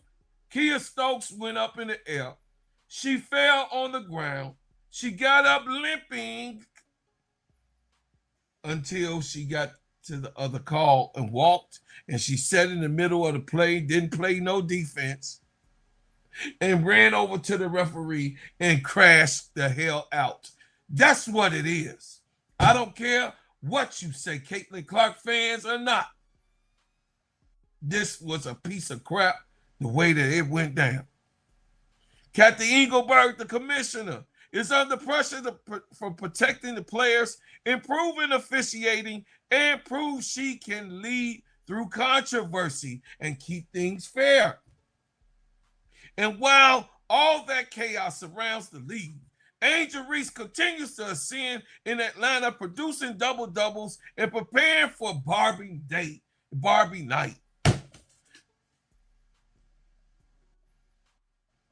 Kia Stokes went up in the air. She fell on the ground. She got up limping until she got to the other call and walked, and she sat in the middle of the play, didn't play no defense, and ran over to the referee and crashed the hell out. That's what it is. I don't care what you say, Caitlin Clark fans or not. This was a piece of crap the way that it went down. Kathy Engelberg, the commissioner, is under pressure for protecting the players, improving officiating, and prove she can lead through controversy and keep things fair. And while all that chaos surrounds the league, Angel Reese continues to ascend in Atlanta, producing double-doubles and preparing for Barbie night.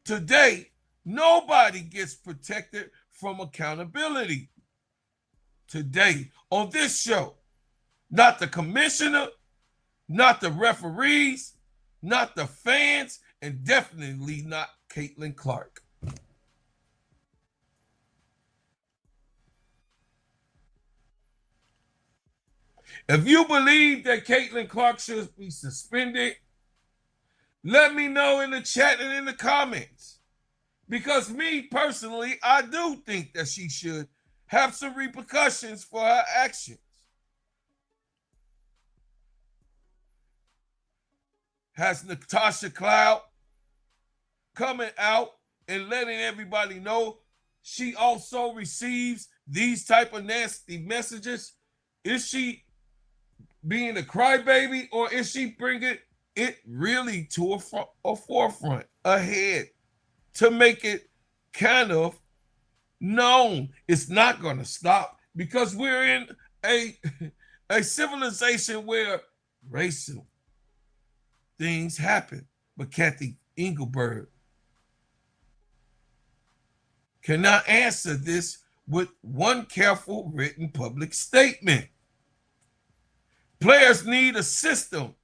Today, nobody gets protected from accountability. Today, on this show, not the commissioner, not the referees, not the fans, and definitely not Caitlin Clark. If you believe that Caitlin Clark should be suspended, let me know in the chat and in the comments. Because me personally, I do think that she should have some repercussions for her actions. Has Natasha Cloud coming out and letting everybody know she also receives these type of nasty messages? Is she being a crybaby, or is she bringing it really to a forefront, ahead, to make it kind of known? It's not going to stop because we're in a civilization where racial things happen. But Kathy Engelberg cannot answer this with one careful written public statement. Players need a system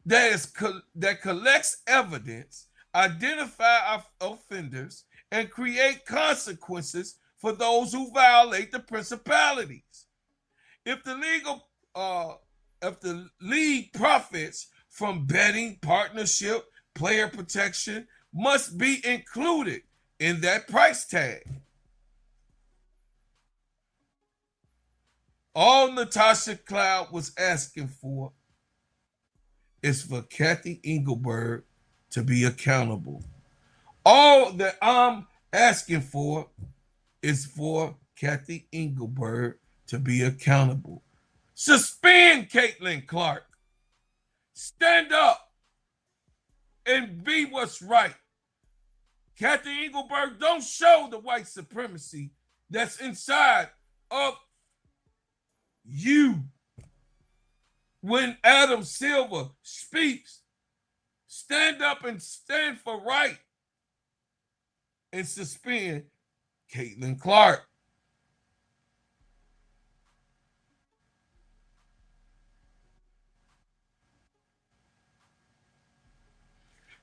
that collects evidence, identify offenders, and create consequences for those who violate the principalities. If the league profits from betting, partnership, player protection must be included in that price tag. All Natasha Cloud was asking for is for Kathy Engelberg to be accountable. All that I'm asking for is for Kathy Engelberg to be accountable. Suspend Caitlin Clark. Stand up and be what's right. Kathy Engelberg, don't show the white supremacy that's inside of you. when Adam Silver speaks, stand up and stand for right and suspend Caitlin Clark.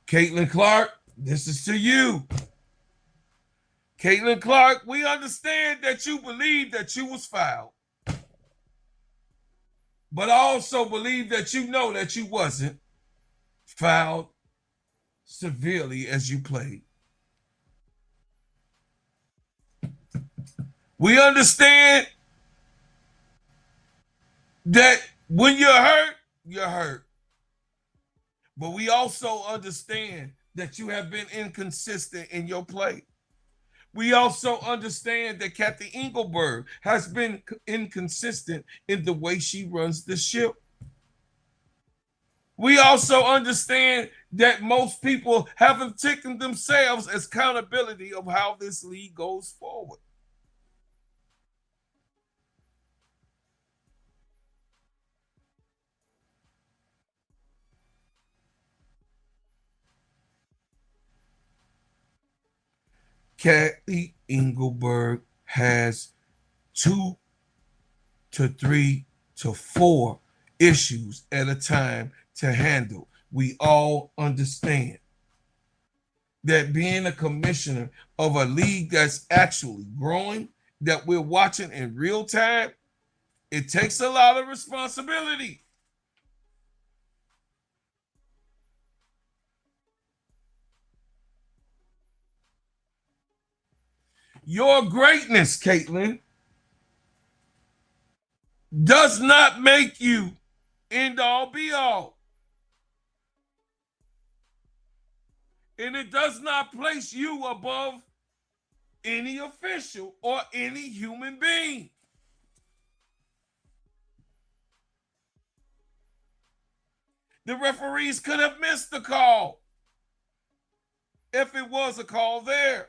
Caitlin Clark, this is to you. Caitlin Clark, we understand that you believe that you was fouled, but I also believe that you know that you wasn't fouled severely as you played. We understand that when you're hurt, you're hurt. But we also understand that you have been inconsistent in your play. We also understand that Kathy Engelberg has been inconsistent in the way she runs the ship. We also understand that most people haven't taken themselves as accountability of how this league goes forward. Kathy Engelberg has 2 to 3 to 4 issues at a time to handle. We all understand that being a commissioner of a league that's actually growing, that we're watching in real time, it takes a lot of responsibility. Your greatness, Caitlin, does not make you end all be all. And it does not place you above any official or any human being. The referees could have missed the call if it was a call there.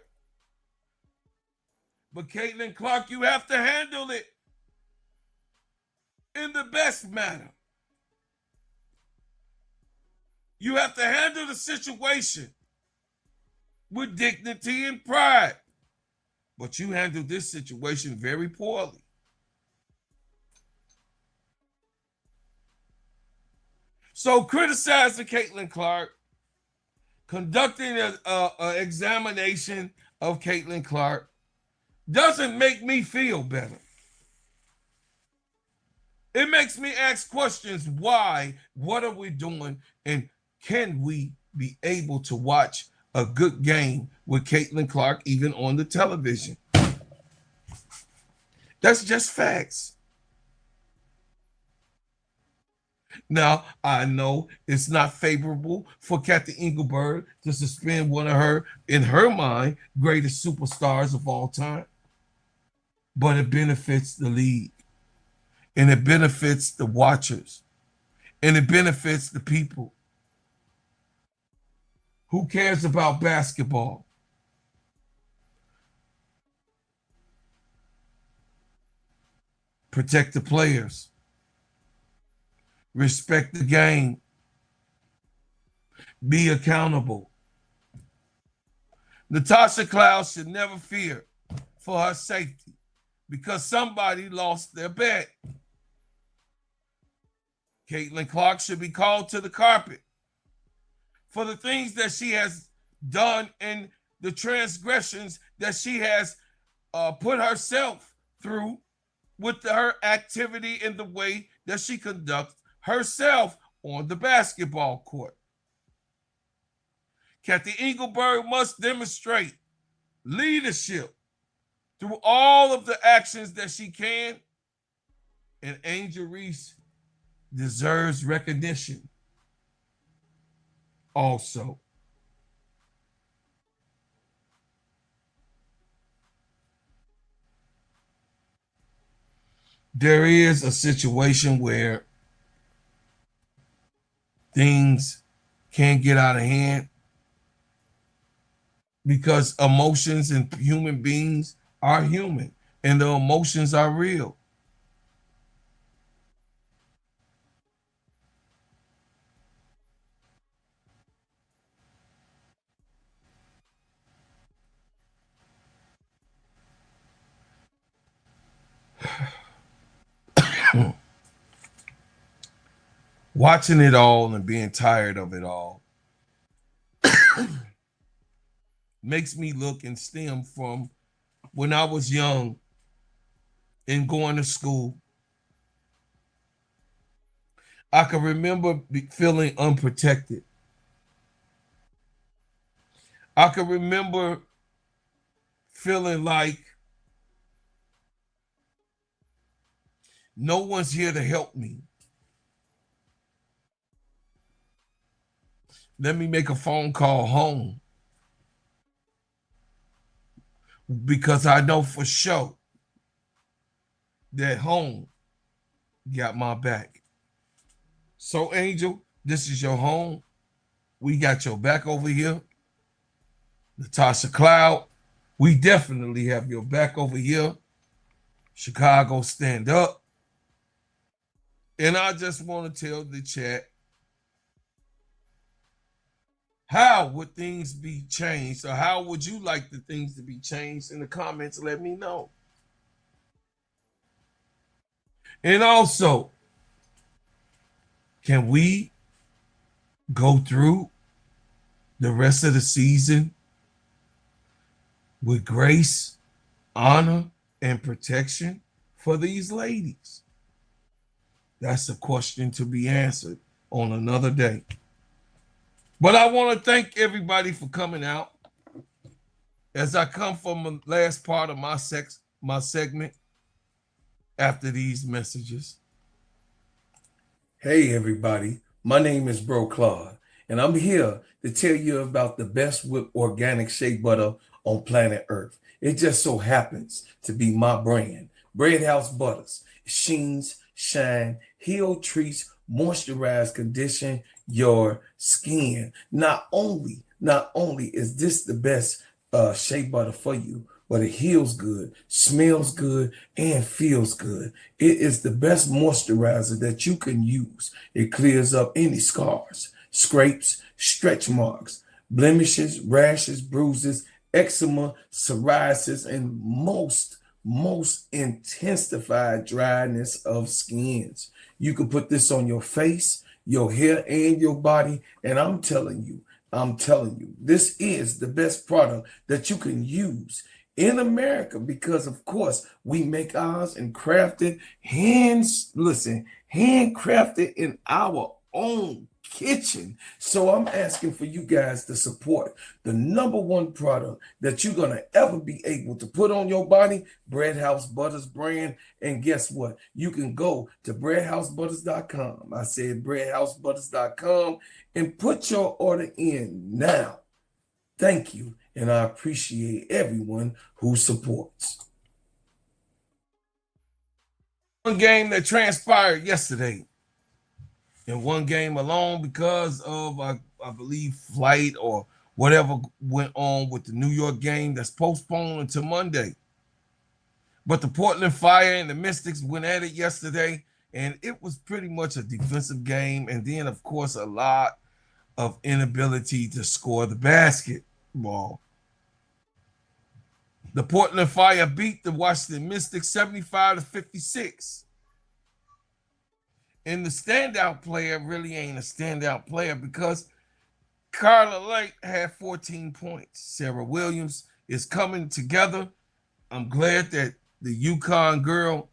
But Caitlin Clark, you have to handle it in the best manner. You have to handle the situation with dignity and pride. But you handled this situation very poorly. So criticizing Caitlin Clark, conducting an examination of Caitlin Clark doesn't make me feel better. It makes me ask questions. Why? What are we doing? And can we be able to watch a good game with Caitlin Clark even on the television? That's just facts. Now, I know it's not favorable for Kathy Engelberg to suspend one of her, in her mind, greatest superstars of all time. But it benefits the league. And it benefits the watchers. And it benefits the people. Who cares about basketball? Protect the players. Respect the game. Be accountable. Natasha Cloud should never fear for her safety because somebody lost their bet. Caitlin Clark should be called to the carpet for the things that she has done and the transgressions that she has put herself through with her activity in the way that she conducts herself on the basketball court. Kathy Engelberg must demonstrate leadership through all of the actions that she can, and Angel Reese deserves recognition also. There is a situation where things can get out of hand because emotions and human beings are human and the emotions are real. watching it all and being tired of it all makes me look and stem from when I was young and going to school. I can remember feeling unprotected. I can remember feeling like no one's here to help me. Let me make a phone call home because I know for sure that home got my back. So, Angel, this is your home. We got your back over here. Natasha Cloud, we definitely have your back over here. Chicago, stand up. And I just want to tell the chat, how would things be changed? Or how would you like the things to be changed? In the comments, let me know. And also, can we go through the rest of the season with grace, honor, and protection for these ladies? That's a question to be answered on another day. But I want to thank everybody for coming out. As I come from the last part of my segment after these messages. Hey everybody, my name is Bro Claude, and I'm here to tell you about the best whipped organic shea butter on planet Earth. It just so happens to be my brand, Bread House Butters. Sheens, shine, heal, treats, moisturize, condition your skin. Not only is this the best shea butter for you, but it heals good, smells good, and feels good. It is the best moisturizer that you can use. It clears up any scars, scrapes, stretch marks, blemishes, rashes, bruises, eczema, psoriasis, and most intensified dryness of skins. You can put this on your face, your hair, and your body, and I'm telling you, this is the best product that you can use in America because, of course, we make ours and crafted, handcrafted in our own kitchen. So I'm asking for you guys to support the number one product that you're going to ever be able to put on your body, Bread House Butters brand. And guess what? You can go to breadhousebutters.com. I said breadhousebutters.com and put your order in now. Thank you. And I appreciate everyone who supports. One game that transpired yesterday. In one game alone because of, I believe, flight or whatever went on with the New York game that's postponed until Monday. But the Portland Fire and the Mystics went at it yesterday, and it was pretty much a defensive game. And then, of course, a lot of inability to score the basketball. The Portland Fire beat the Washington Mystics 75-56. And the standout player really ain't a standout player because Carla Lake had 14 points. Sarah Williams is coming together. I'm glad that the UConn girl,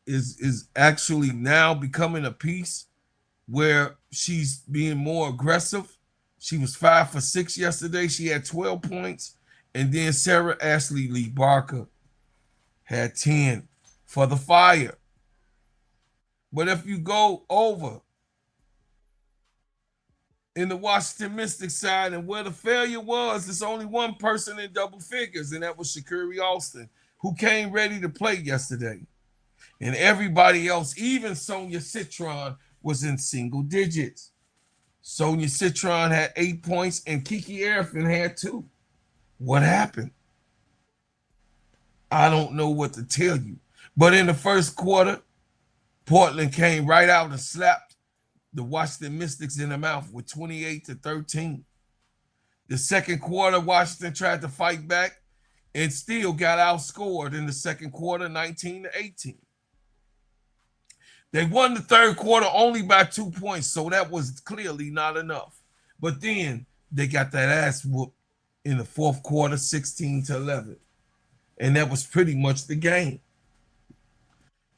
is actually now becoming a piece where she's being more aggressive. She was 5 for 6 yesterday. She had 12 points. And then Sarah Ashley Lee Barker had 10 for the Fire. But if you go over in the Washington Mystics side and where the failure was, there's only one person in double figures, and that was Sha'Carri Alston, who came ready to play yesterday. And everybody else, even Sonia Citron, was in single digits. Sonia Citron had 8 points, and Kiki Arifin had 2. What happened? I don't know what to tell you. But in the first quarter, Portland came right out and slapped the Washington Mystics in the mouth with 28-13. The second quarter, Washington tried to fight back and still got outscored in the second quarter, 19-18. They won the third quarter only by 2 points, so that was clearly not enough. But then they got that ass whooped in the fourth quarter, 16-11. And that was pretty much the game.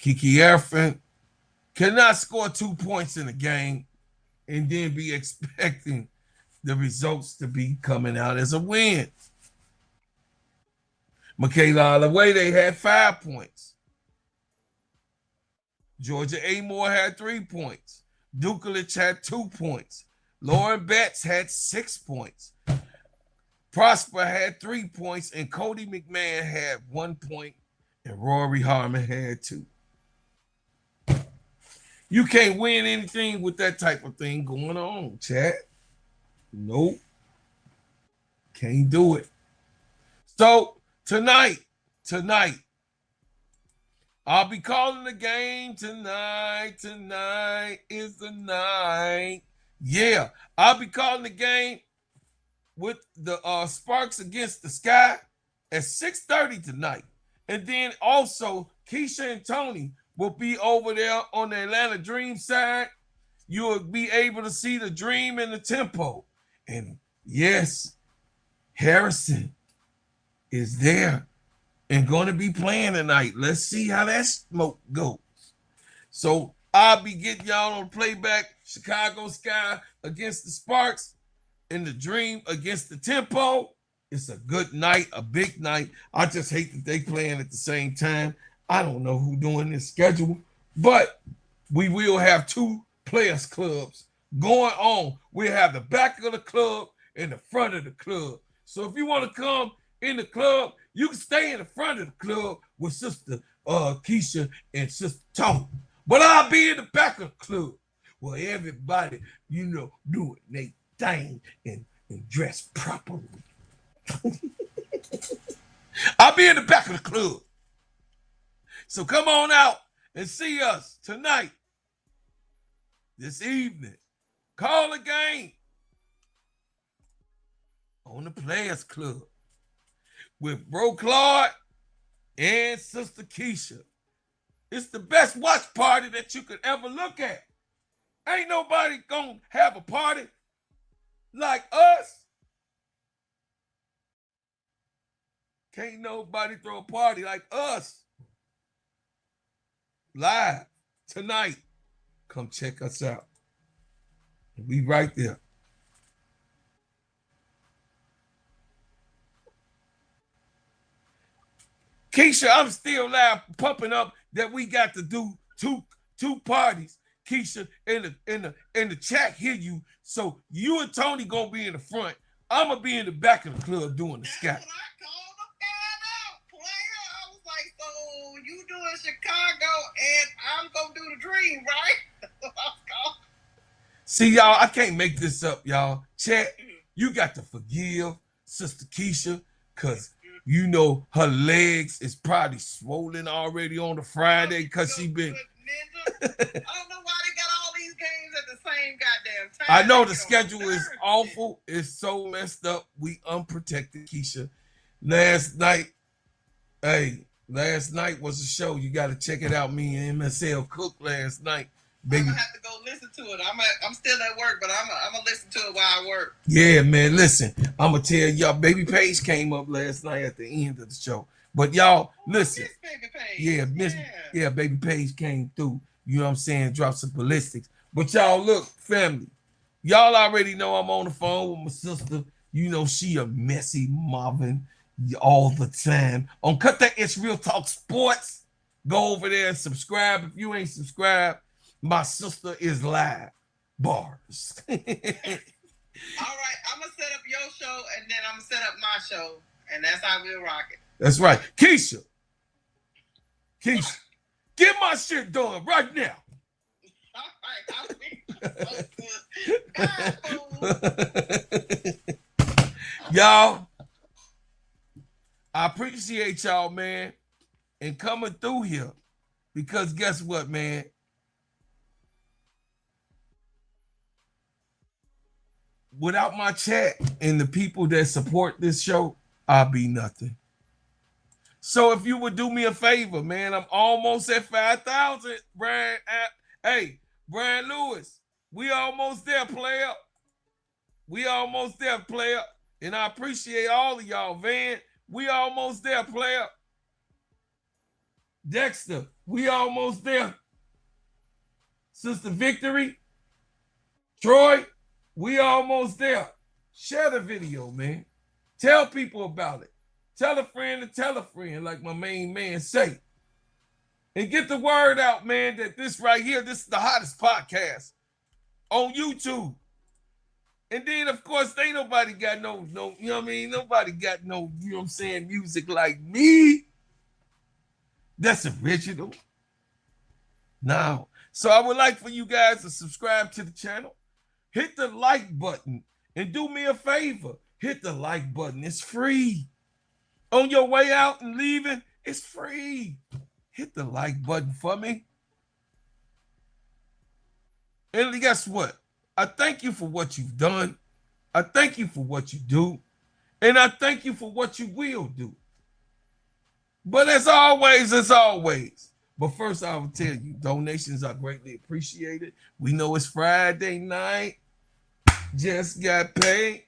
Kiki Erfin cannot score 2 points in a game and then be expecting the results to be coming out as a win. Michaela Alawade had 5 points. Georgia Amore had 3 points. Dukelich had 2 points. Lauren Betts had 6 points. Prosper had 3 points, and Cody McMahon had 1 point, and Rory Harmon had 2. You can't win anything with that type of thing going on, chat. Nope. Can't do it. So tonight, I'll be calling the game tonight. Tonight is the night. Yeah, I'll be calling the game with the Sparks against the Sky at 6:30 tonight. And then also, Keisha and Tony will be over there on the Atlanta Dream side. You will be able to see the Dream and the tempo. And yes, Harrison is there and going to be playing tonight. Let's see how that smoke goes. So I'll be getting y'all on playback. Chicago Sky against the Sparks and the Dream against the tempo. It's a good night, a big night. I just hate that they playing at the same time. I don't know who doing this schedule, but we will have 2 players clubs going on. We'll have the back of the club and the front of the club. So if you want to come in the club, you can stay in the front of the club with Sister Keisha and Sister Tony. But I'll be in the back of the club where everybody, doing their thing and dress properly. I'll be in the back of the club. So come on out and see us tonight, this evening. Call the game on the Players Club with Bro Claude and Sister Keisha. It's the best watch party that you could ever look at. Ain't nobody gonna have a party like us. Can't nobody throw a party like us. Live tonight. Come check us out. We right there. Keisha, I'm still live pumping up that we got to do two parties. Keisha, in the chat hear you. So you and Tony gonna be in the front. I'm gonna be in the back of the club doing the scat. So you doing Chicago and I'm gonna do the Dream, right? See, y'all, I can't make this up, y'all. Chat, you got to forgive Sister Keisha, because her legs is probably swollen already on the Friday because she been. I don't know why they got all these games at the same goddamn time. I know the schedule is awful. It's so messed up. We unprotected, Keisha. Last night was a show. You got to check it out. Me and MSL cooked last night. Baby. I'm gonna have to go listen to it. I'm still at work, but I'm gonna listen to it while I work. Yeah, man. Listen, I'm gonna tell y'all. Baby Paige came up last night at the end of the show. But y'all, listen. Baby Paige. Yeah, Baby Paige came through. You know what I'm saying? Drop some ballistics. But y'all, look, family. Y'all already know I'm on the phone with my sister. She a messy Marvin all the time. On Cut That It's Real Talk Sports. Go over there and subscribe. If you ain't subscribed, my sister is live. Bars. All right, I'm gonna set up your show and then I'm gonna set up my show, and that's how we'll rock it. That's right. Keisha, get my shit done right now. Y'all, I appreciate y'all, man, and coming through here, because guess what, man? Without my chat and the people that support this show, I'll be nothing. So if you would do me a favor, man, I'm almost at 5,000, Brian. Hey, Brian Lewis, we almost there, player. We almost there, player. And I appreciate all of y'all, Van. We almost there, player. Dexter, we almost there. Sister Victory, Troy, we almost there. Share the video, man. Tell people about it. Tell a friend to tell a friend, like my main man say. And get the word out, man, that this right here, this is the hottest podcast on YouTube. And then, of course, ain't nobody got no, you know what I mean? Nobody got no, you know what I'm saying, music like me. That's original. Now, so I would like for you guys to subscribe to the channel. Hit the like button and do me a favor. Hit the like button. It's free. On your way out and leaving, it's free. Hit the like button for me. And guess what? I thank you for what you've done. I thank you for what you do. And I thank you for what you will do. But as always, but first I will tell you, donations are greatly appreciated. We know it's Friday night. Just got paid.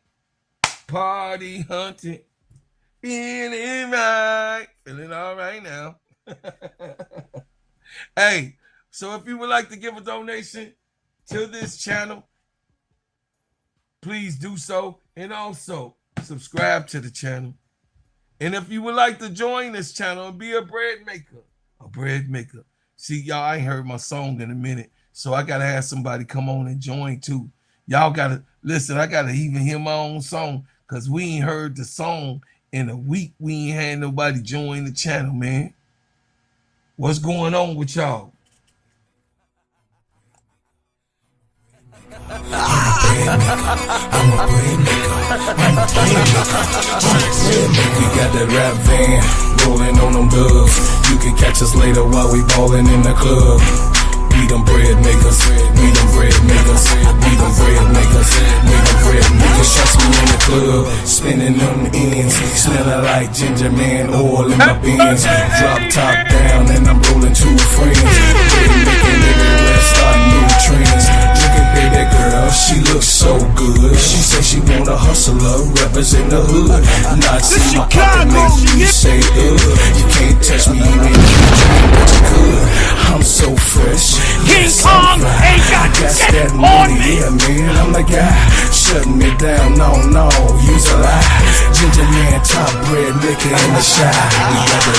Party hunting. Feeling right. Feeling all right now. Hey, so if you would like to give a donation to this channel, please do so. And also subscribe to the channel. And if you would like to join this channel and be a bread maker. See, y'all, I ain't heard my song in a minute, so I got to have somebody come on and join too. Y'all got to, listen, I got to even hear my own song because we ain't heard the song in a week. We ain't had nobody join the channel, man. What's going on with y'all? I'm a bread maker. We got that rap van rolling on them dubs. You can catch us later while we ballin' in the club. We them bread makers. We them bread makers. We them bread makers. We them bread makers. Shots me in the club, spinning them ends, smelling like ginger man oil in my beans. Drop top down and I'm rolling two friends. Bread making everywhere, starting new trends. Baby girl, she looks so good. She say she want a hustler, represent the hood. Not see my pocket make you say you can't touch me even if you dream that you could. I'm so fresh. King Kong ain't got shit on me. Yeah, man, I'm the guy. Shutting me down, no, use a lie. Ginger man, top bread maker in the shop. We got the